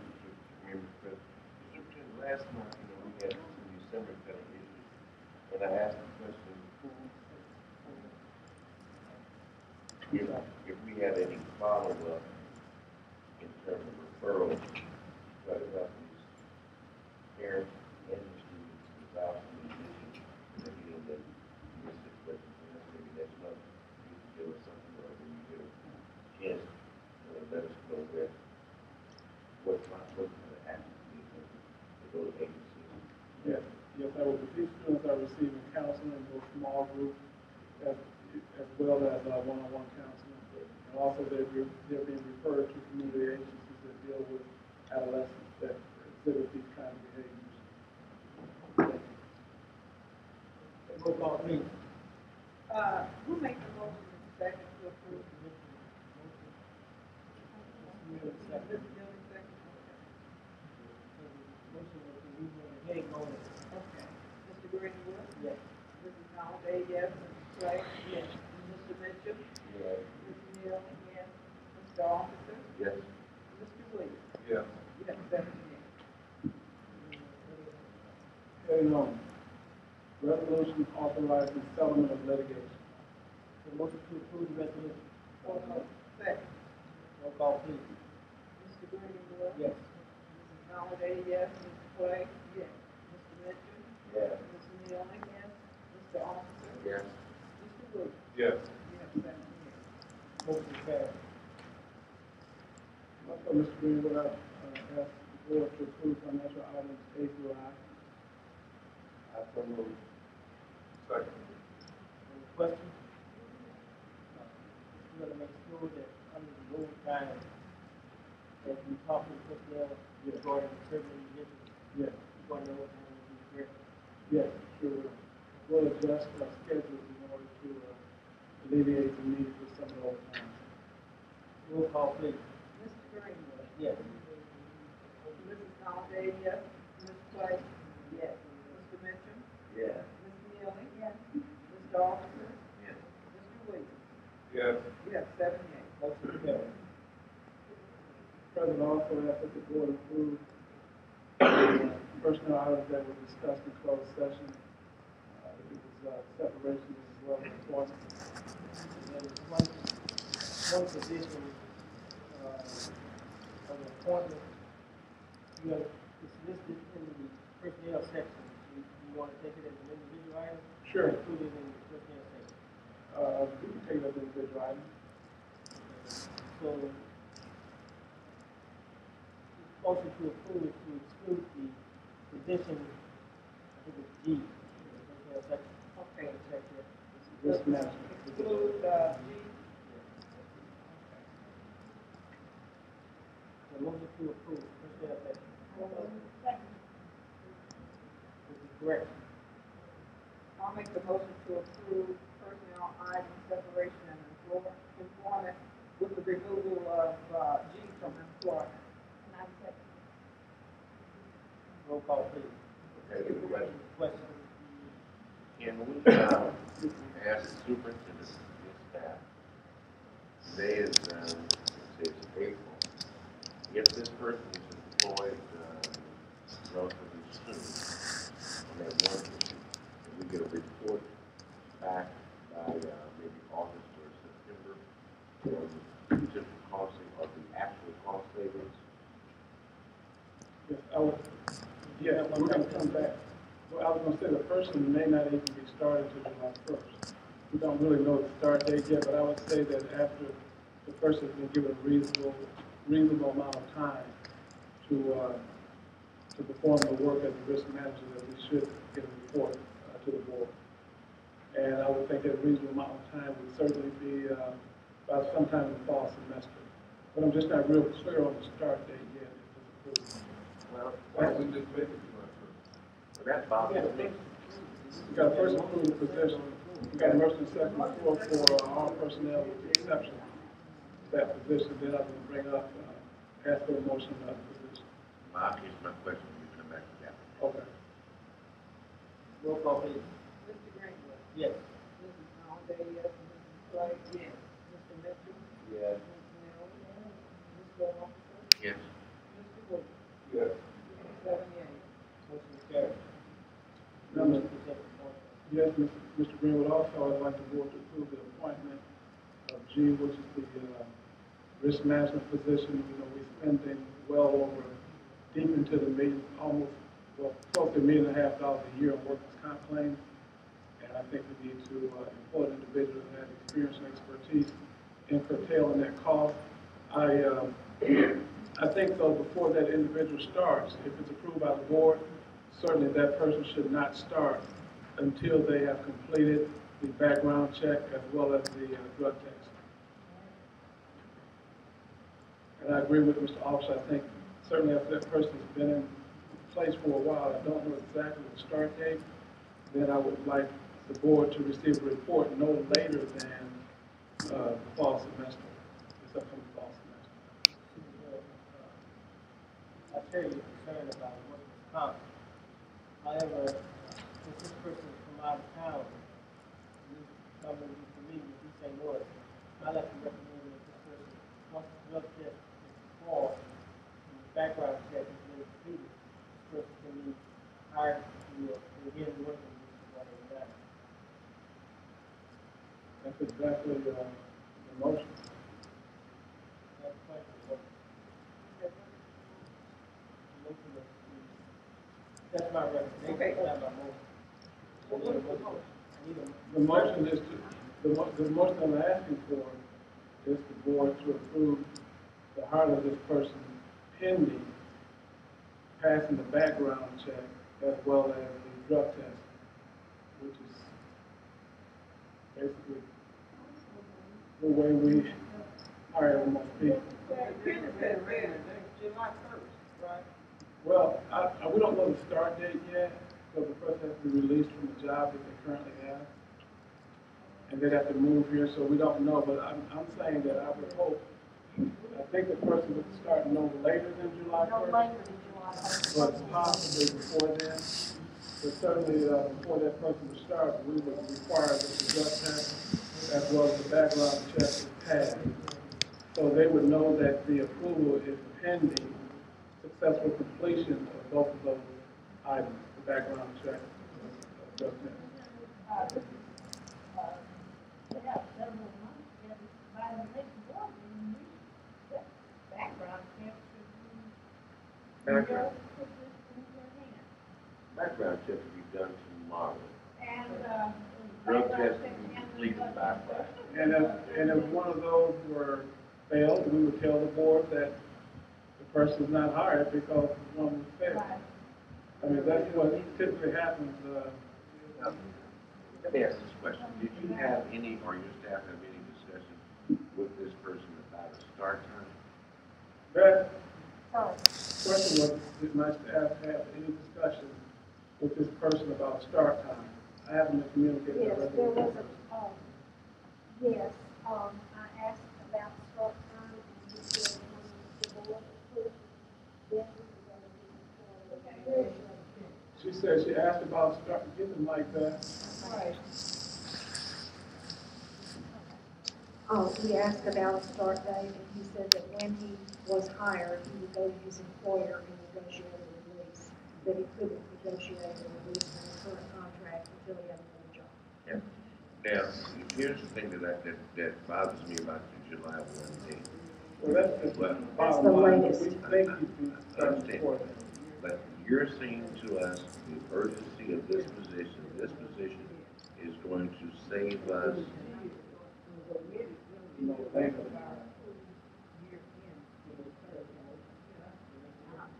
[SPEAKER 2] Last month, we had some December kind of issues, and I asked the question, if we had any follow-up in terms of referral, try to help these parents and the students without any issues, and again, that this situation, maybe next month, you can give us something, or when you get a chance, let us know that what kind of action we need to those agencies.
[SPEAKER 6] Yes, yes, I would. These students are receiving counseling in both small groups as well as one-on-one counseling. And also they're being referred to community agencies that deal with adolescents that exhibit these kind of behaviors.
[SPEAKER 5] Roll call, please.
[SPEAKER 3] Who makes the motion in second to approve? Mr. Dillon, second.
[SPEAKER 5] Motion was to read the heading only.
[SPEAKER 3] Okay. Mr. Greenwood.
[SPEAKER 5] Yes.
[SPEAKER 3] Mrs. Holiday, yes. Mrs. Clay. Yes. Mr. Mitchell.
[SPEAKER 2] Yes.
[SPEAKER 3] Ms. Neal. Yes. Mr. Officer.
[SPEAKER 2] Yes.
[SPEAKER 3] Mr. Williams.
[SPEAKER 2] Yes.
[SPEAKER 3] You have 7 yeas.
[SPEAKER 6] Heading on. Resolution authorizing settlement of litigation.
[SPEAKER 5] A motion to approve the resolution.
[SPEAKER 3] Second.
[SPEAKER 5] Roll call, please.
[SPEAKER 3] Mr. Greenwood.
[SPEAKER 5] Yes.
[SPEAKER 3] Mrs. Holiday, yes. Mrs. Clay. Yes. Mr. Mitchell.
[SPEAKER 2] Yes.
[SPEAKER 3] Ms. Neal. Yes. Mr. Officer.
[SPEAKER 2] Yes.
[SPEAKER 3] Mr. Williams.
[SPEAKER 2] Yes.
[SPEAKER 3] You have 7 yeas.
[SPEAKER 5] Motion carried.
[SPEAKER 6] Also, Mr. Greenwood, I ask the board to approve financial items A through I.
[SPEAKER 2] I so move. Second.
[SPEAKER 5] Any questions? We want to make sure that under the overtime, that we talk to the personnel regarding certain individuals,
[SPEAKER 6] Yes,
[SPEAKER 5] regarding the overtime will be correct.
[SPEAKER 6] yes, sure. We'll adjust our schedules in order to alleviate the need for some of those times.
[SPEAKER 5] Roll call, please.
[SPEAKER 3] Mr. Greenwood.
[SPEAKER 5] Yes.
[SPEAKER 3] Mrs. Holiday, yes. Ms. Clay. Yes. Mr. Mitchell.
[SPEAKER 2] Yes.
[SPEAKER 3] Ms. Neely. Yes. Mr. Officer.
[SPEAKER 2] Yes.
[SPEAKER 3] Mr. Williams.
[SPEAKER 2] Yes.
[SPEAKER 3] You have 7 yeas.
[SPEAKER 5] Motion carried.
[SPEAKER 6] President also asked that the board approve personnel items that were discussed in closed session. It was separation as well as employment.
[SPEAKER 5] There is one position, of appointment. You have, it's listed in the personnel section. You want to take it as an individual item?
[SPEAKER 6] Sure.
[SPEAKER 5] Include it in the personnel section.
[SPEAKER 6] We can take it as an individual item.
[SPEAKER 5] So, motion to approve is to exclude the position, I think it's G, in the personnel section.
[SPEAKER 3] Okay.
[SPEAKER 5] Check here.
[SPEAKER 6] Risk management.
[SPEAKER 3] Exclude, G.
[SPEAKER 5] The motion to approve personnel section. This is correct.
[SPEAKER 3] I'll make the motion to approve personnel item separation and employment with the removal of, G from employment.
[SPEAKER 5] Roll call, please.
[SPEAKER 2] Okay, good question.
[SPEAKER 5] Question.
[SPEAKER 2] Can we, ask the superintendent, his staff, today is, it's April. If this person is employed, relatively soon, on that one issue, and we get a report back by, maybe August or September, on the potential costing of the actual cost savings?
[SPEAKER 6] Yes, I would, yeah, we're gonna come back. Well, I was gonna say the person may not even be started until July 1st. we don't really know the start date yet, but I would say that after the person's been given a reasonable amount of time to perform the work as a risk manager, that we should get a report to the board. And I would think that a reasonable amount of time would certainly be by sometime in the fall semester. But I'm just not real clear on the start date yet. If it's approved.
[SPEAKER 2] Well, why don't we just make it to our That's bothering me.
[SPEAKER 6] We got a first approved position. We got a motion and second floor for all personnel with the exception of that position. Then I'm going to bring up, ask for a motion on that position.
[SPEAKER 2] Here's my question when we come back to that.
[SPEAKER 6] Okay.
[SPEAKER 5] Roll call, please.
[SPEAKER 3] Mr. Greenwood.
[SPEAKER 5] Yes.
[SPEAKER 3] Mrs. Alday, yes. Mrs. Clay. Yes. Mr. Mitchell.
[SPEAKER 2] Yes.
[SPEAKER 3] Ms. Nelly. Mr. Officer.
[SPEAKER 2] Yes.
[SPEAKER 3] Mr. Wood.
[SPEAKER 2] Yes.
[SPEAKER 3] 7 yeas.
[SPEAKER 5] Motion carried.
[SPEAKER 6] Now, yes, Mr. Greenwood, also I'd like the board to approve the appointment of G, which is the risk management position. You know, we're spending well over, deep into the million, almost, well, close to $1.5 million a year on workers' comp claims. And I think we need to employ an individual that has experience and expertise in curtailing that cost. I think though before that individual starts, if it's approved by the board, certainly that person should not start until they have completed the background check as well as the drug test. And I agree with Mr. Officer. I think certainly after that person's been in place for a while, I don't know exactly the start date, then I would like the board to receive a report no later than the fall semester, this upcoming fall semester.
[SPEAKER 5] I share your concern about workers' comp. However, since this person is from out of town, this is coming to me with East St. Louis, I'd like to recommend that this person, once the drug test is performed, and the background check is being completed, this person can be hired to begin working with one of that.
[SPEAKER 6] That's exactly the motion.
[SPEAKER 5] That's the question. That's my recommendation,
[SPEAKER 3] Okay.
[SPEAKER 5] that's not my motion.
[SPEAKER 3] Well, what is the motion?
[SPEAKER 5] I need a
[SPEAKER 6] The motion is to, the motion I'm asking for is the board to approve the hire of this person pending passing the background check as well as the drug test, which is basically the way we hire most people.
[SPEAKER 3] Ken said red, July 1st, right?
[SPEAKER 6] Well, we don't know the start date yet, because the person has to be released from the job that they currently have. And they'd have to move here, so we don't know, but I'm saying that I would hope, I think the person would start no later than July 1st.
[SPEAKER 7] No later than July 1st.
[SPEAKER 6] But possibly before then. But certainly, before that person would start, we would require that the drug test as well as the background check is passed. So they would know that the approval is pending successful completion of both of those items, the background check and the drug test.
[SPEAKER 7] We have several months in violation one, and we, background check should be.
[SPEAKER 2] Background.
[SPEAKER 7] Put this in your hand.
[SPEAKER 2] Background check will be done tomorrow.
[SPEAKER 7] And,
[SPEAKER 2] Drug
[SPEAKER 7] background
[SPEAKER 2] test
[SPEAKER 7] check
[SPEAKER 2] will be
[SPEAKER 7] and
[SPEAKER 2] completed
[SPEAKER 7] the-
[SPEAKER 2] by Friday.
[SPEAKER 6] And if one of those were failed, we would tell the board that the person is not hired because one was failed.
[SPEAKER 7] Right.
[SPEAKER 6] I mean, that's what typically happens,
[SPEAKER 2] Now, let me ask this question. Did you have any, or your staff have any discussion with this person about a start time?
[SPEAKER 6] Beth,
[SPEAKER 7] Sorry.
[SPEAKER 6] question was, did my staff have any discussion with this person about start time? I haven't been communicating
[SPEAKER 7] Yes,
[SPEAKER 6] directly.
[SPEAKER 7] there was yes, I asked about start time, and he said when the board approved, then we were going to be.
[SPEAKER 6] She said she asked about start, get them like that.
[SPEAKER 3] Right.
[SPEAKER 7] He asked about a start date, and he said that when he was hired, he would go to his employer and negotiate a release, that he couldn't negotiate a release from his current contract until he had another job.
[SPEAKER 2] Yeah. Now, here's the thing that bothers me about the July 1 date.
[SPEAKER 6] Well, that's just
[SPEAKER 2] Well,
[SPEAKER 6] bottom
[SPEAKER 7] the
[SPEAKER 6] line.
[SPEAKER 7] latest.
[SPEAKER 6] We think he's been
[SPEAKER 2] I
[SPEAKER 6] starting
[SPEAKER 2] understand.
[SPEAKER 6] before that.
[SPEAKER 2] But you're saying to us the urgency of this position is going to save us.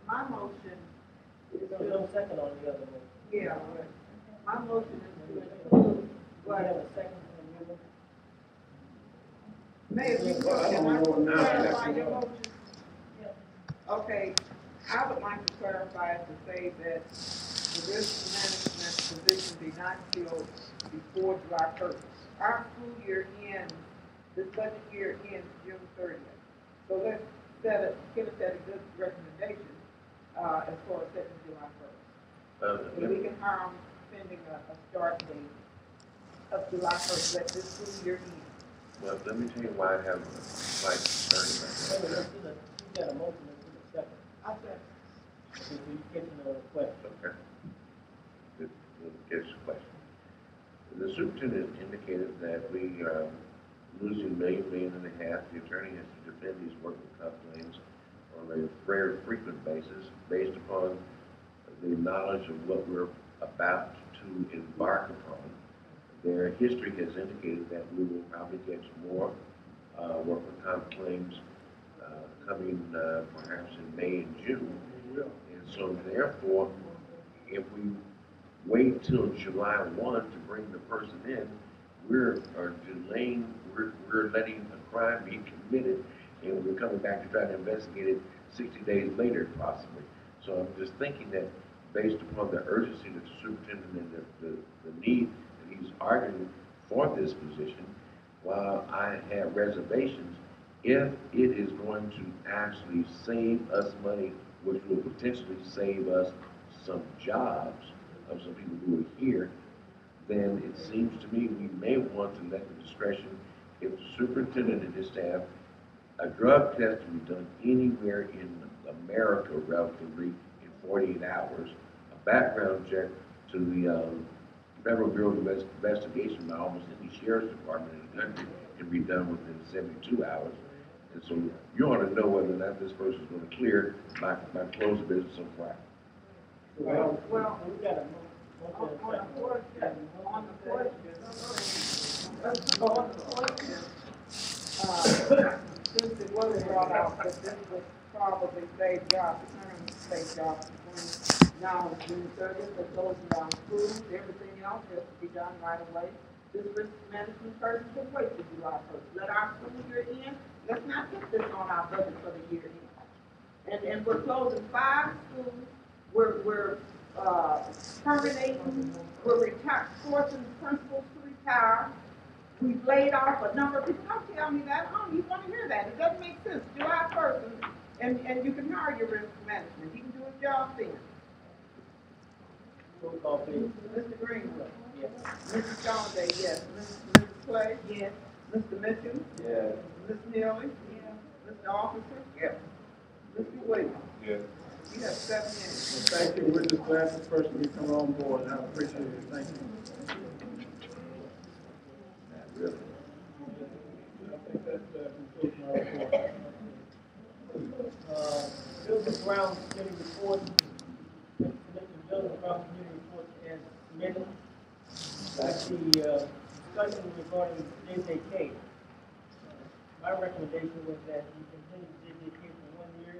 [SPEAKER 3] My motion is
[SPEAKER 5] There's no second on the other one.
[SPEAKER 3] yeah, my motion is to include
[SPEAKER 5] Do you have
[SPEAKER 3] what,
[SPEAKER 5] a second on your motion?
[SPEAKER 3] Mayor, you can I clarify your motion? Okay, I would like to clarify to say that the risk management position be not filled before July first. Our school year ends, this budget year ends June 30th. So let's give us that a good recommendation, as far as setting July first. And we can hire them pending a start date of July first, let this school year end.
[SPEAKER 2] Well, let me tell you why I have a slight concern about that.
[SPEAKER 5] You got a motion, let's do the second.
[SPEAKER 3] I said,
[SPEAKER 5] Okay, so you get to know the question.
[SPEAKER 2] Okay. Good. We'll get your question. The superintendent indicated that we are losing million and a half. The attorney has to defend these workers' comp claims on a very frequent basis based upon the knowledge of what we're about to embark upon. Their history has indicated that we will probably get more workers' comp claims coming perhaps in May and June. And so therefore, if we wait till July 1 to bring the person in, we're letting a crime be committed, and we're coming back to try to investigate it 60 days later, possibly. So I'm just thinking that based upon the urgency that the superintendent and the need that he's arguing for this position, while I have reservations, if it is going to actually save us money, which will potentially save us some jobs of some people who are here, then it seems to me we may want to let the discretion, if the superintendent and his staff, a drug test can be done anywhere in America relatively in 48 hours, a background check to the Federal Bureau of Investigation by almost any sheriff's department in the country can be done within 72 hours. And so you ought to know whether or not this person is going to clear by close of business on Friday.
[SPEAKER 3] well,
[SPEAKER 5] We got a motion and a second.
[SPEAKER 3] on the question, since it wasn't brought out that this would probably save jobs, save jobs between now and June 30th, for closing down schools, everything else has to be done right away. This risk management person should wait till July 1st. Let our school year end. Let's not put this on our budget for the year end. And we're closing 5 schools. We're terminating, we're forcing principals to retire. We've laid off a number of people. Don't tell me that. I don't even want to hear that. It doesn't make sense. July 1st, and you can hire your risk management. He can do his job then.
[SPEAKER 5] Roll call, please.
[SPEAKER 3] Mr. Greenwood.
[SPEAKER 5] Yes.
[SPEAKER 3] Mrs. Donaday, yes. Mrs. Clay? Yes. Mr. Mitchell?
[SPEAKER 2] Yes.
[SPEAKER 3] Ms. Neely? Yes. Mr. Officer?
[SPEAKER 2] Yes.
[SPEAKER 3] Mr. Williams?
[SPEAKER 2] Yes.
[SPEAKER 3] You have 7 minutes.
[SPEAKER 6] Thank you, we're just glad this person can come on board, and I appreciate it, thank you.
[SPEAKER 2] Not really.
[SPEAKER 6] I think that concludes my report.
[SPEAKER 5] Bills and Grounds Committee report. Commission Bills and Grounds Committee report as submitted. The discussion regarding JJK. My recommendation was that we continue JJK for 1 year,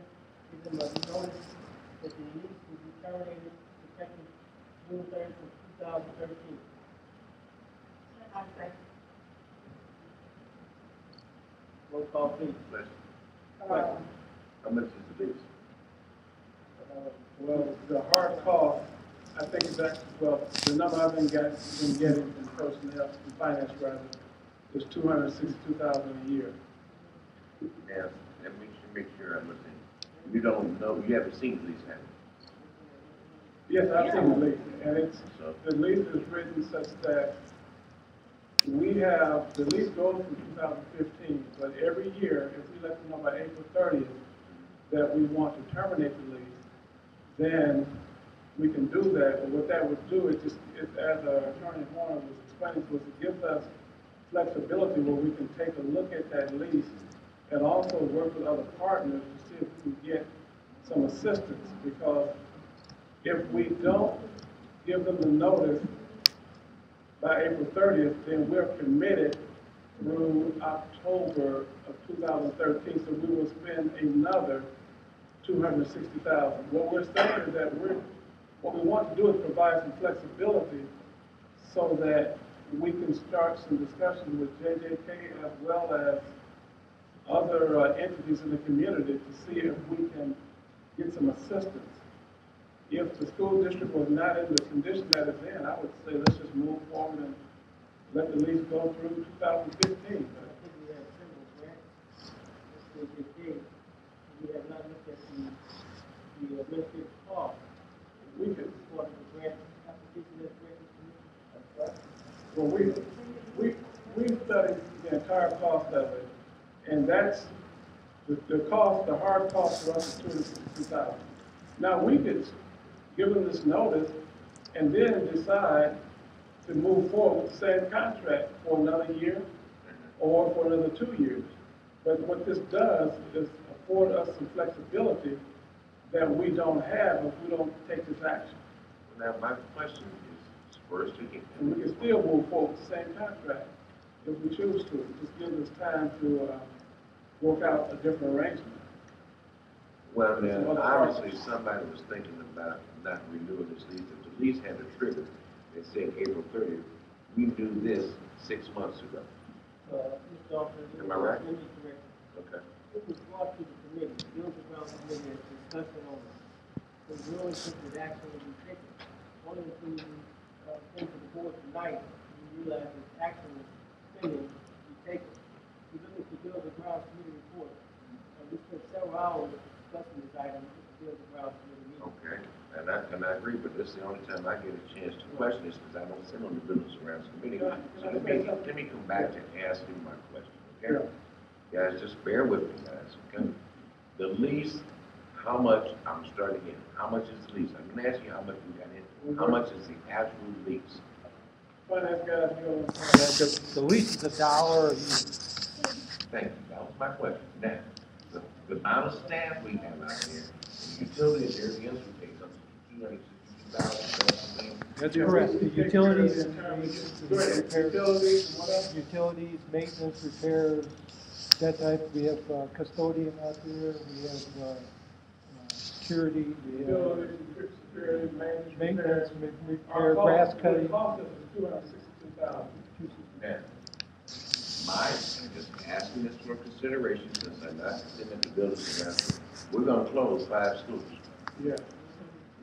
[SPEAKER 5] give them a notice that the lease will be terminated effective June 3rd, 2013.
[SPEAKER 3] I say,
[SPEAKER 5] Roll call, please.
[SPEAKER 2] Question. How much is the lease?
[SPEAKER 6] Well, the hard cost, I think it's actually, well, the number I've been getting from personnel, from finance rather, is $262,000 a year.
[SPEAKER 2] Now, let me make sure I'm listening. You don't know, you haven't seen the lease, have you?
[SPEAKER 6] Yes, I've seen the lease, and it's,
[SPEAKER 2] So-
[SPEAKER 6] the lease is written such that we have, the lease goes from 2015, but every year, if we let them know by April 30th that we want to terminate the lease, then we can do that. But what that would do is just, as Attorney Horner was explaining to us, it gives us flexibility where we can take a look at that lease and also work with other partners to see if we can get some assistance. Because if we don't give them the notice by April 30th, then we're committed through October of 2013, so we will spend another 260,000. What we're saying is that what we want to do is provide some flexibility so that we can start some discussions with JJK as well as other entities in the community to see if we can get some assistance. If the school district was not in the condition that it's in, I would say let's just move forward and let the lease go through 2015.
[SPEAKER 5] I think we have several grants. We have not looked at the administrative cost.
[SPEAKER 6] We could,
[SPEAKER 5] For the grant application that's ready.
[SPEAKER 6] well, we studied the entire cost of it, and that's the cost, the hard cost for us is $262,000. Now, we could give them this notice and then decide to move forward with the same contract for another year or for another 2 years. But what this does is afford us some flexibility that we don't have if we don't take this action.
[SPEAKER 2] Now, my question is, first again.
[SPEAKER 6] And we can still move forward with the same contract if we choose to. It just gives us time to work out a different arrangement.
[SPEAKER 2] Well, then, obviously, somebody was thinking about not renewing this lease. If the lease had a trigger, it said April 30th, we knew this 6 months ago.
[SPEAKER 5] Mr. Officer,
[SPEAKER 2] Am I right?
[SPEAKER 5] let me correct you.
[SPEAKER 2] Okay.
[SPEAKER 5] It was brought to the committee, the Bills and Grounds Committee, as discussion on it. So we only think that action will be taken. One of the things we came to the board tonight, we realized that action was pending to be taken. We look at the Bills and Grounds Committee report, and we spent several hours discussing this item at the Bills and Grounds Committee meeting.
[SPEAKER 2] Okay, and I agree, but this is the only time I get a chance to question this because I don't sit on the Business Grounds Committee. So let me come back to asking my question, okay? Guys, just bear with me, guys, okay? The lease, how much, I'm starting again, how much is the lease? I'm gonna ask you how much we got in, how much is the actual lease?
[SPEAKER 6] Finance guys,
[SPEAKER 8] The lease is $1 a year.
[SPEAKER 2] Thank you, that was my question. Now, the amount of staff we have out there, the utilities, everything else we pay comes to $262,000.
[SPEAKER 8] That's correct. The utilities and
[SPEAKER 6] Utilities,
[SPEAKER 8] maintenance, repairs, that type. We have custodian out there. We have security. We have
[SPEAKER 6] security,
[SPEAKER 8] maintenance, repair, grass cutting.
[SPEAKER 6] Cost is $262,000.
[SPEAKER 2] Now, just asking this for consideration, since I'm not sitting at the buildings around, we're gonna close 5 schools.
[SPEAKER 6] Yeah.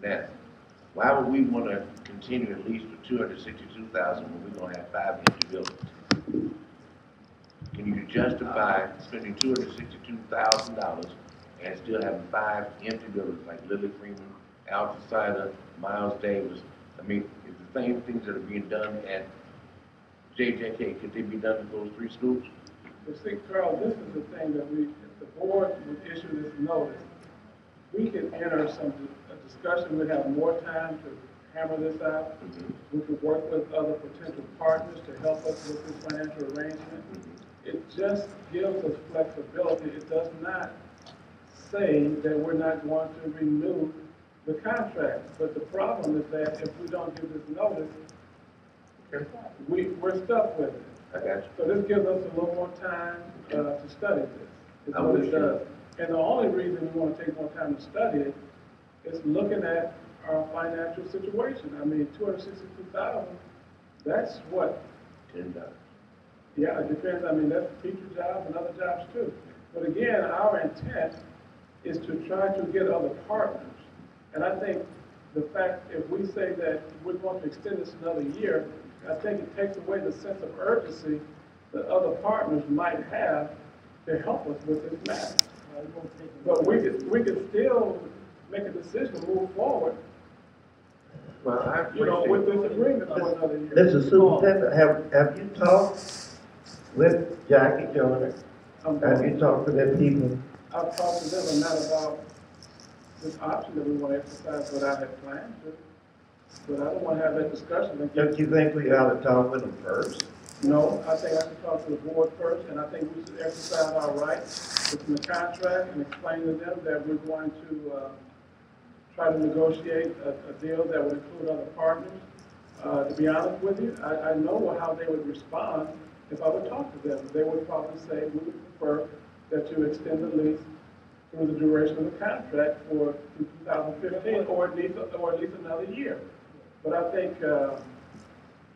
[SPEAKER 2] Now, why would we wanna continue at least for 262,000 when we're gonna have 5 empty buildings? Can you justify spending $262,000 and still having 5 empty buildings like Lily Freeman, Alpha Cider, Miles Davis? I mean, it's the same things that are being done at JJK, could they be done at those 3 schools?
[SPEAKER 6] Well, see, Carl, this is the thing that if the board would issue this notice, we could enter a discussion, we'd have more time to hammer this out. We could work with other potential partners to help us with this financial arrangement. It just gives us flexibility. It does not say that we're not going to renew the contract. But the problem is that if we don't give this notice, we're stuck with it.
[SPEAKER 2] I got you.
[SPEAKER 6] So this gives us a little more time to study this. Is
[SPEAKER 2] I'm
[SPEAKER 6] what
[SPEAKER 2] with
[SPEAKER 6] it
[SPEAKER 2] you.
[SPEAKER 6] does. And the only reason we want to take more time to study it is looking at our financial situation. I mean, 262,000. That's what.
[SPEAKER 2] $10.
[SPEAKER 6] Yeah, it depends. I mean, that's teacher jobs and other jobs too. But again, our intent is to try to get other partners. And I think the fact, if we say that we're going to extend this another year, I think it takes away the sense of urgency that other partners might have to help us with this matter. But we could still make a decision to move forward,
[SPEAKER 2] Well, I
[SPEAKER 6] with
[SPEAKER 2] appreciate
[SPEAKER 6] this agreement for another year.
[SPEAKER 9] Mr. Superintendent, have you talked with Jackie Joyner? Have you talked to them people?
[SPEAKER 6] I've talked to them and not about this option that we want to exercise, what I had planned to. But I don't want to have that discussion again.
[SPEAKER 9] Don't you think we ought to talk with them first?
[SPEAKER 6] No, I think I should talk to the board first, and I think we should exercise our right within the contract and explain to them that we're going to try to negotiate a deal that would include other partners. To be honest with you, I know how they would respond if I would talk to them. They would probably say, we would prefer that you extend the lease through the duration of the contract for 2015 or at least another year. But I think,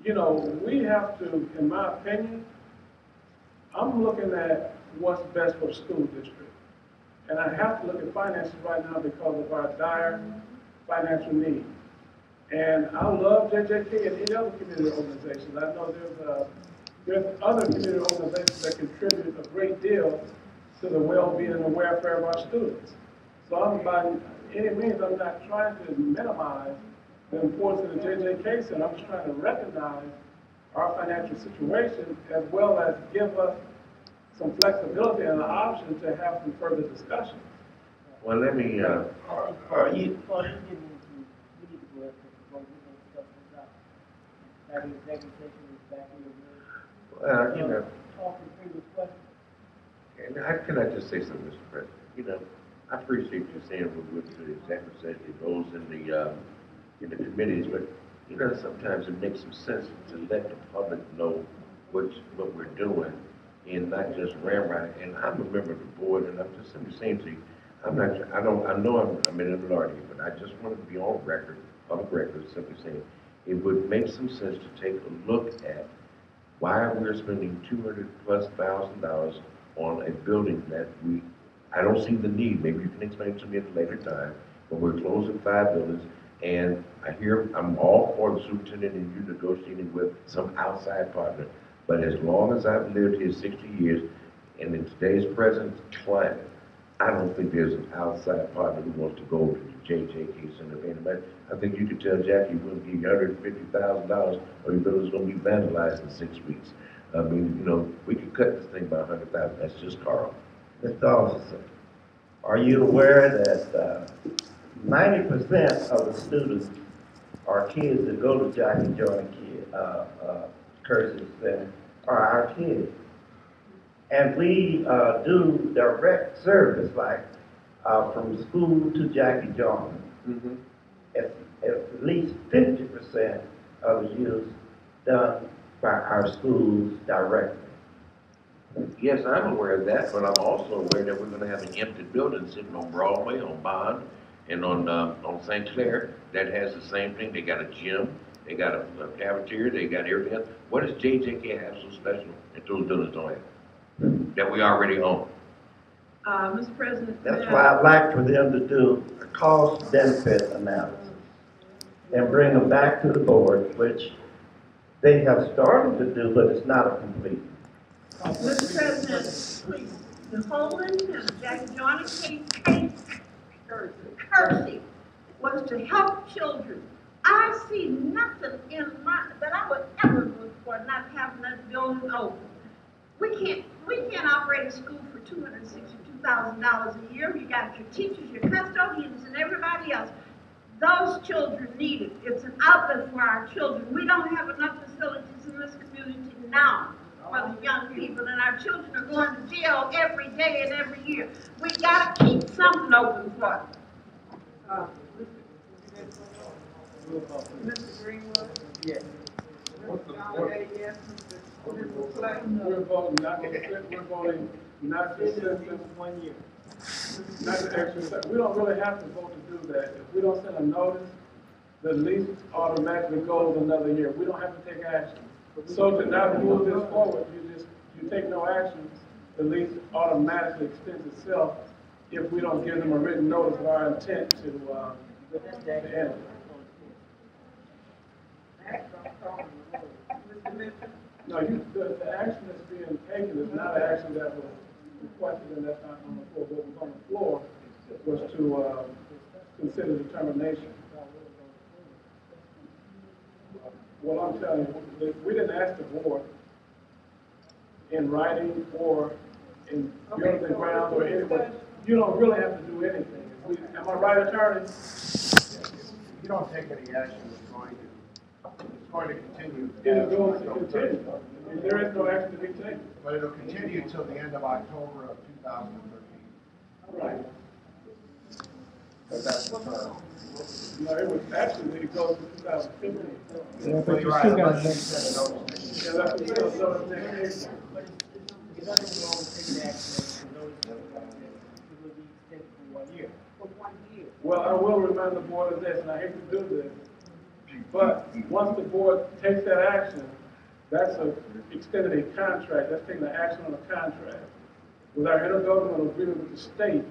[SPEAKER 6] we have to, in my opinion, I'm looking at what's best for the school district. And I have to look at finances right now because of our dire financial need. And I love JJK and any other community organizations. I know there's other community organizations that contribute a great deal to the well-being and welfare of our students. So by any means, I'm not trying to minimize the importance of the JJK Center. I'm just trying to recognize our financial situation as well as give us some flexibility and an option to have some further discussion.
[SPEAKER 9] Well, let me, are you,
[SPEAKER 5] Before you get into, we need to go ahead and vote, we're gonna discuss this out. That executive session is back in your room. Talk to the previous question.
[SPEAKER 9] and can I just say something, Mr. President? I appreciate you saying we're with the executive session, it goes in the committees, but, sometimes it makes some sense to let the public know what we're doing and not just ramrod. And I'm a member of the board, and I'm just simply saying to you, I know I'm in a minority, but I just wanted to be on record, simply saying, it would make some sense to take a look at why we're spending $200,000+ on a building that I don't see the need. Maybe you can explain to me at a later time, but we're closing 5 buildings, and I'm all for the superintendent and you negotiating with some outside partner. But as long as I've lived here 60 years, and in today's present climate, I don't think there's an outside partner who wants to go to the JJK Center of anybody. I think you could tell Jackie we're going to give you $150,000 or your building's going to be vandalized in 6 weeks. I mean, we could cut this thing by $100,000. That's just Carl.
[SPEAKER 10] Mr. Officer, are you aware that 90% of the students are kids that go to Jack and Johnny Curtis Center are our kids? And we do direct service, like from school to Jackie John.
[SPEAKER 9] Mm-hmm.
[SPEAKER 10] At least 50% of the use done by our schools directly.
[SPEAKER 9] Yes, I'm aware of that, but I'm also aware that we're going to have an empty building sitting on Broadway, on Bond, and on St. Clair that has the same thing. They got a gym, they got a cafeteria, they got everything else. What does JJK have so special that those buildings don't have, that we already own?
[SPEAKER 3] Mr. President.
[SPEAKER 10] That's why I'd like for them to do a cost-benefit analysis and bring them back to the board, which they have started to do, but it's not a complete.
[SPEAKER 3] Mr. President, please, the Holland and Jackie Johnny Kersey was to help children. I see nothing that I would ever look for not having that building open. We can't operate a school for $262,000 a year. You got your teachers, your custodians, and everybody else. Those children need it. It's an outlet for our children. We don't have enough facilities in this community now for the young people, and our children are going to jail every day and every year. We got to keep something open for them.
[SPEAKER 4] Mr. Greenwood?
[SPEAKER 5] Yes.
[SPEAKER 4] Mr. Gallagher, yes. Mr. Clay?
[SPEAKER 6] We're voting not to send
[SPEAKER 5] 1 year.
[SPEAKER 6] not to exercise. We don't really have to vote to do that. If we don't send a notice, the lease automatically goes another year. We don't have to take action. So to not move this forward, you take no action, the lease automatically extends itself if we don't give them a written notice of our intent to end. No, the action that's being taken is not an action that was requested, and that's not on the floor. What was on the floor was to consider determination. Well, I'm telling you, we didn't ask the board in writing or in building the ground or anywhere. You don't really have to do anything. Am I right, attorney?
[SPEAKER 11] You don't take any action, it's going to continue.
[SPEAKER 6] It's going to continue. There is no action to be taken.
[SPEAKER 11] But it'll continue till the end of October of 2013.
[SPEAKER 6] Right.
[SPEAKER 11] But that's the term.
[SPEAKER 6] No, it was actually, it goes to 2015.
[SPEAKER 8] Yeah,
[SPEAKER 11] Well,
[SPEAKER 8] but you
[SPEAKER 11] you're right,
[SPEAKER 8] still got
[SPEAKER 11] unless you
[SPEAKER 8] next.
[SPEAKER 11] send a notice.
[SPEAKER 6] Yeah, that's what it goes to next April.
[SPEAKER 5] But it's nothing wrong with taking action and notice that it will be extended for 1 year.
[SPEAKER 3] For 1 year.
[SPEAKER 6] Well, I will remind the board of this, and I hate to do this, but once the board takes that action, that's a extended a contract, that's taking an action on a contract. With our intergovernmental agreement with the state,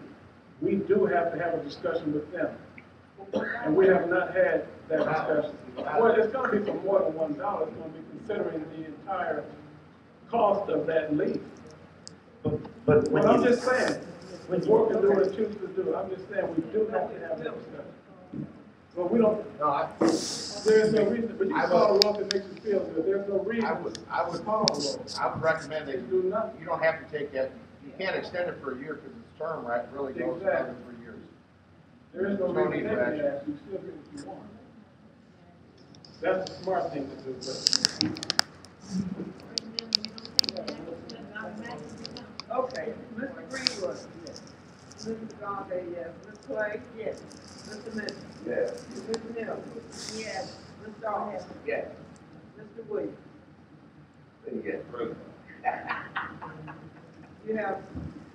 [SPEAKER 6] we do have to have a discussion with them. And we have not had that discussion. Well, it's gonna be for more than $1, it's gonna be considering the entire cost of that lease.
[SPEAKER 10] But when
[SPEAKER 6] Well, I'm
[SPEAKER 10] you,
[SPEAKER 6] just saying, the board can do what it chooses to do, I'm just saying, we do have to have that discussion. Well, we don't,
[SPEAKER 11] No,
[SPEAKER 6] there's no reason, but you call the roll that makes you feel good, there's no reason.
[SPEAKER 11] I would recommend that
[SPEAKER 6] Do nothing.
[SPEAKER 11] you don't have to take that, you can't extend it for a year because its term right really goes another 3 years.
[SPEAKER 6] There is no
[SPEAKER 11] There's no
[SPEAKER 6] reason
[SPEAKER 11] need
[SPEAKER 6] to
[SPEAKER 11] for
[SPEAKER 6] take the
[SPEAKER 11] action.
[SPEAKER 6] action, you still get what you want. That's the smart thing to do, but.
[SPEAKER 3] Okay, Mr. Greenwood. Yes. Mr. Gonday, yes. Ms. Clay? Yes. Mr. Mitchell?
[SPEAKER 2] Yes.
[SPEAKER 3] Ms. Neal? Yes. Ms. Dawes?
[SPEAKER 2] Yes.
[SPEAKER 3] Mr. Williams?
[SPEAKER 2] Yes.
[SPEAKER 3] You have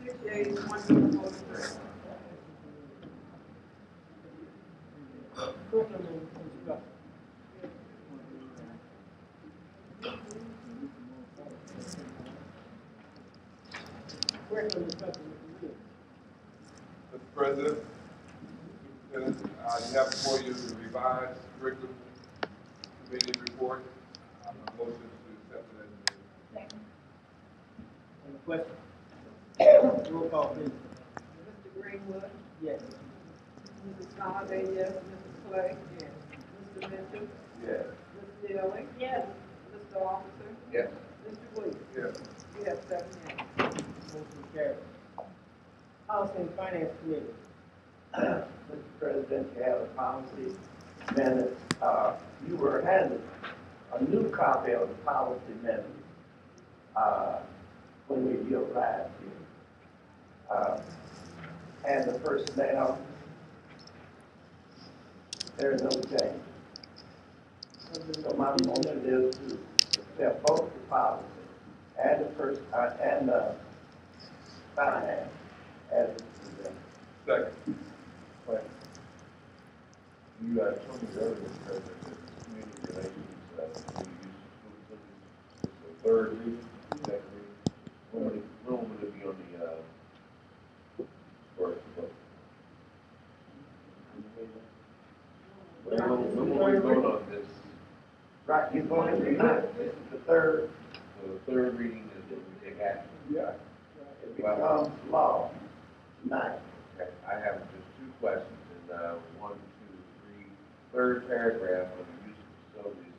[SPEAKER 3] 6 yeas, 1 no, motion carries.
[SPEAKER 12] Mr. President, you have before you the revised curriculum committee report. A motion to accept it as
[SPEAKER 5] On the question? Roll call, please.
[SPEAKER 3] Mr. Greenwood?
[SPEAKER 5] Yes.
[SPEAKER 3] Mrs. Gonday, yes. Mrs. Clay? Yes. Mr. Mitchell?
[SPEAKER 2] Yes.
[SPEAKER 3] Ms. Neely? Yes. Mr. Officer?
[SPEAKER 2] Yes.
[SPEAKER 3] Mr. Williams?
[SPEAKER 12] yes.
[SPEAKER 3] You have 7 yeas.
[SPEAKER 5] Motion carries. Policy and Finance Committee.
[SPEAKER 10] Mr. President, you have a policy minutes, you were handed a new copy of the policy minutes, when you arrived here. And the personnel, there is no change. So my motion is to accept both the policy and the finance as presented.
[SPEAKER 12] Second.
[SPEAKER 9] You told me earlier, Mr. President, that community relations, we use school facilities, the third reading, second reading. When will it be on the, first vote? When will we vote on this?
[SPEAKER 10] Right, you're going to tonight, this is the third,
[SPEAKER 9] So the third reading is that we take action.
[SPEAKER 6] Yeah.
[SPEAKER 10] it becomes law tonight.
[SPEAKER 9] Okay, I have just two questions, and, 1, 2, 3, third paragraph on the use of facilities,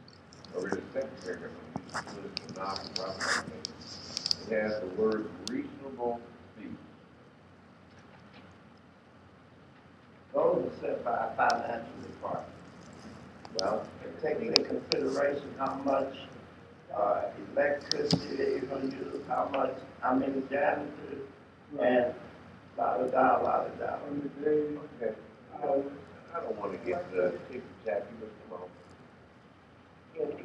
[SPEAKER 9] or in the second paragraph on the use of facilities for non-profit organizations. It has the word reasonable fee.
[SPEAKER 10] Those are set by our financial department. Well, it takes into consideration how much, electricity they're gonna use, how many janitors, and la da da, la da da.
[SPEAKER 9] Okay. I don't want to get ticky tacky, but come on. Can he,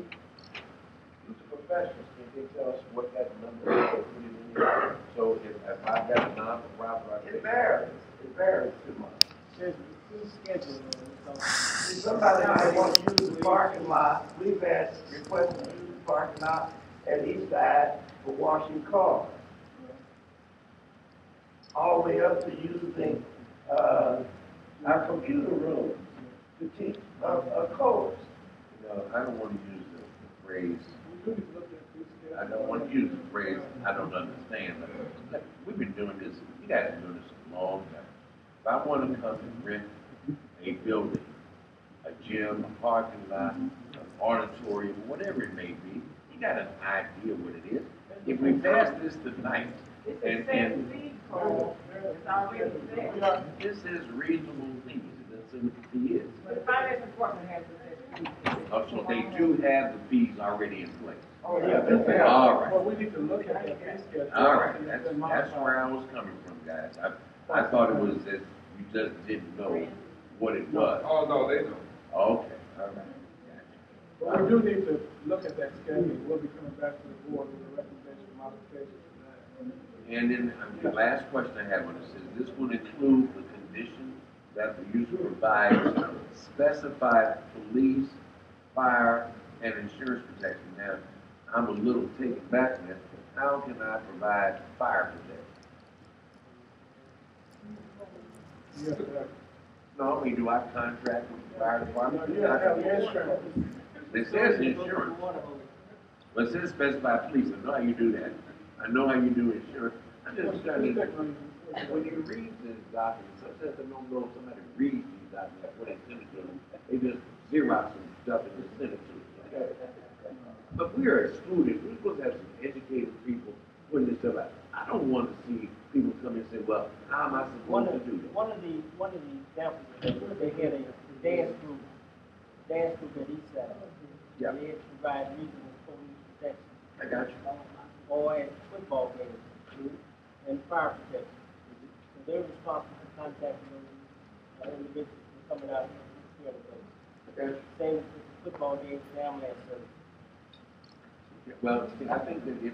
[SPEAKER 9] he's a professional, can he tell us what that number is? Put it in there? So if I've got a non-for-profit,
[SPEAKER 10] It varies too much.
[SPEAKER 5] There's two schedules on this.
[SPEAKER 10] Somebody might want to use the parking lot, we've had requests to use the parking lot at each side for washing cars. All the way up to using, our computer room to teach a course.
[SPEAKER 9] you know, I don't want to use the phrase, I don't want to use the phrase, I don't understand. We've been doing this, you guys have been doing this a long time. If I want to come and rent a building, a gym, a parking lot, an auditorium, whatever it may be, you got an idea what it is. If we pass this tonight,
[SPEAKER 3] It's
[SPEAKER 9] and,
[SPEAKER 3] a set fee code, it's already there.
[SPEAKER 9] this is reasonable fees, that's what the fee is.
[SPEAKER 3] But the finance department has a set fee.
[SPEAKER 9] So they do have the fees already in place.
[SPEAKER 10] Oh, yeah.
[SPEAKER 9] All right.
[SPEAKER 6] Well, we need to look at that fee schedule.
[SPEAKER 9] All right, that's where I was coming from, guys. I thought it was that you just didn't know what it was.
[SPEAKER 12] Oh, no, they know.
[SPEAKER 9] Okay, all right.
[SPEAKER 6] But we do need to look at that schedule. We'll be coming back to the board with a recommendation modification to that.
[SPEAKER 9] And then the last question I have on this is, this will include the condition that the user provides specified police, fire, and insurance protection. Now, I'm a little taken back from that. How can I provide fire protection?
[SPEAKER 6] Yes, sir.
[SPEAKER 9] No, I mean, do I contract with the fire department?
[SPEAKER 6] You have insurance.
[SPEAKER 9] It says insurance. But it says specified police. I know how you do that. I know how you do insurance. I just trying to, when you read this document, sometimes I don't know if somebody reads these documents, what they send it to them. They just Xerox some stuff and just send it to us. But we are excluded. We're supposed to have some educated people putting this stuff out. I don't want to see people come and say, well, how am I supposed to do this?
[SPEAKER 5] One of the examples of that, they had a dance group at Eastside.
[SPEAKER 9] Yeah.
[SPEAKER 5] They had to provide reasonable police protection.
[SPEAKER 9] I got you.
[SPEAKER 5] Or at football games and fire protection. So they're responsible for contacting those individuals coming out here to place.
[SPEAKER 9] Okay.
[SPEAKER 5] Same with the football games and ambulance service.
[SPEAKER 9] Well, I think that if you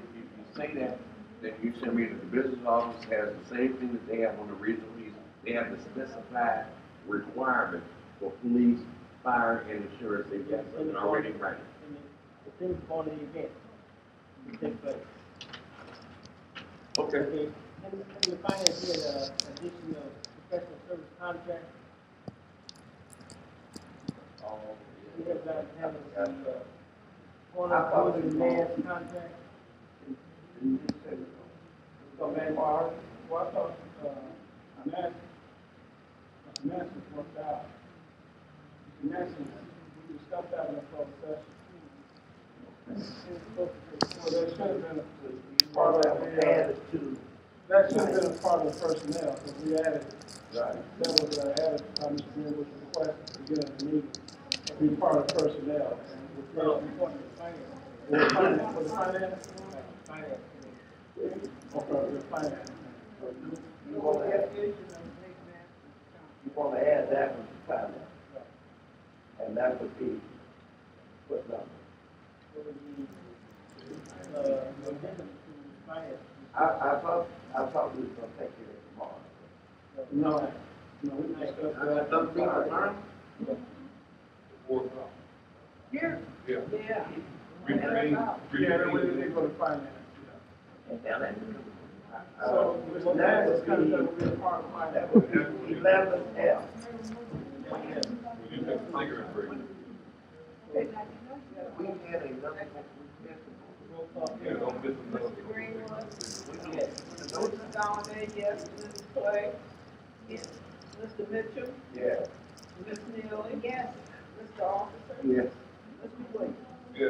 [SPEAKER 9] say that, then you send me that the business office has the same thing that they have on the regional lease. They have the specified requirement for police, fire, and insurance. They've got something already right.
[SPEAKER 5] Depends upon the event. Take place.
[SPEAKER 9] Okay.
[SPEAKER 5] And the finance did additional professional service contract. We have got the corner closing man's contract.
[SPEAKER 6] So, man, well, I thought, Mr. Massey worked out. Mr. Massey, we discussed that in the closed session. So there should have been a part of
[SPEAKER 10] Added to.
[SPEAKER 6] that should have been a part of the personnel, because we added, that was added, Mr. Greenwood's request to get at the meeting, to be part of personnel. And
[SPEAKER 5] Well,
[SPEAKER 6] with
[SPEAKER 5] we want the finance.
[SPEAKER 6] the finance, with the finance,
[SPEAKER 5] Finance.
[SPEAKER 6] okay, the finance.
[SPEAKER 10] You want to add that one to finance. And that would be, what number? I thought we were gonna take care of it tomorrow.
[SPEAKER 6] No, we discussed
[SPEAKER 9] I got something for tomorrow?
[SPEAKER 12] 4 o'clock.
[SPEAKER 3] Here?
[SPEAKER 12] Yeah.
[SPEAKER 3] Yeah.
[SPEAKER 12] Reconvene.
[SPEAKER 6] Yeah, they went, they go to finance, yeah. So,
[SPEAKER 10] So,
[SPEAKER 6] that was kind of, that would be a part of finance.
[SPEAKER 10] that would be 11F.
[SPEAKER 12] We just have a cigarette break.
[SPEAKER 9] We had another,
[SPEAKER 12] Yeah, don't miss another.
[SPEAKER 3] Mr. Greenwood? Mrs. Donovan, yes. Mrs. Clay? Yes. Mr. Mitchell?
[SPEAKER 10] Yeah.
[SPEAKER 3] Ms. Neely? Yes. Mr. Officer?
[SPEAKER 9] yes.
[SPEAKER 3] Mr. Williams?
[SPEAKER 12] Yeah.
[SPEAKER 3] You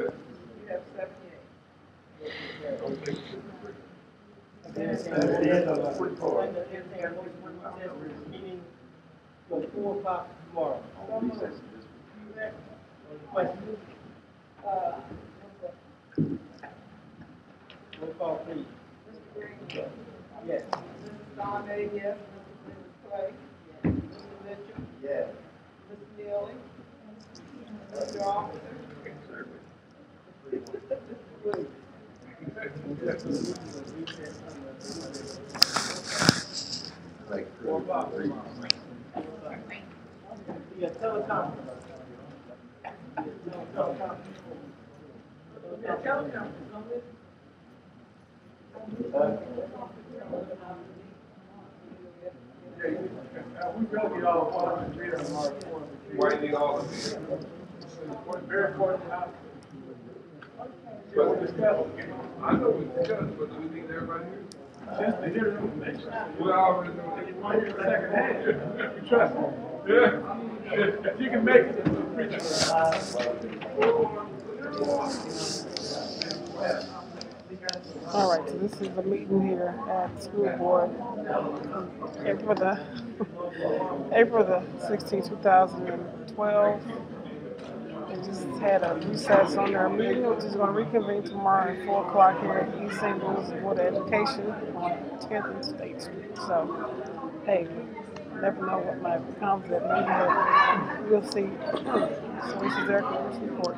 [SPEAKER 3] have 7 yeas.
[SPEAKER 12] Don't take a cigarette break.
[SPEAKER 10] That's the end of the report.
[SPEAKER 5] Meeting for 4 o'clock tomorrow. Questions? Roll call, please.
[SPEAKER 3] Mr. Greenwood?
[SPEAKER 5] Yes.
[SPEAKER 3] Mrs. Donovan, yes. Mrs. Clay? Yes. Mr. Mitchell?
[SPEAKER 10] Yeah.
[SPEAKER 3] Ms. Neely? Mr. Officer?
[SPEAKER 9] Like,
[SPEAKER 5] Yeah, teleconference.
[SPEAKER 6] We really all want to read on our report.
[SPEAKER 12] Why you need all of these?
[SPEAKER 6] We're very fortunate.
[SPEAKER 12] But I know we discussed, but do we need everybody here?
[SPEAKER 6] Just to hear the information.
[SPEAKER 12] Well, I already know that.
[SPEAKER 6] You want to hear second hand? You trust me?
[SPEAKER 12] Yeah.
[SPEAKER 6] If you can make it, it's a preacher.
[SPEAKER 1] All right, so this is the meeting here at the school board. April the 16th, 2012. They just had a recess on their meeting, which is going to reconvene tomorrow at 4 o'clock here at East St. Louis Board of Education on 10th and State Street. So, hey, Never know what might come to that meeting, but we'll see. So this is their report.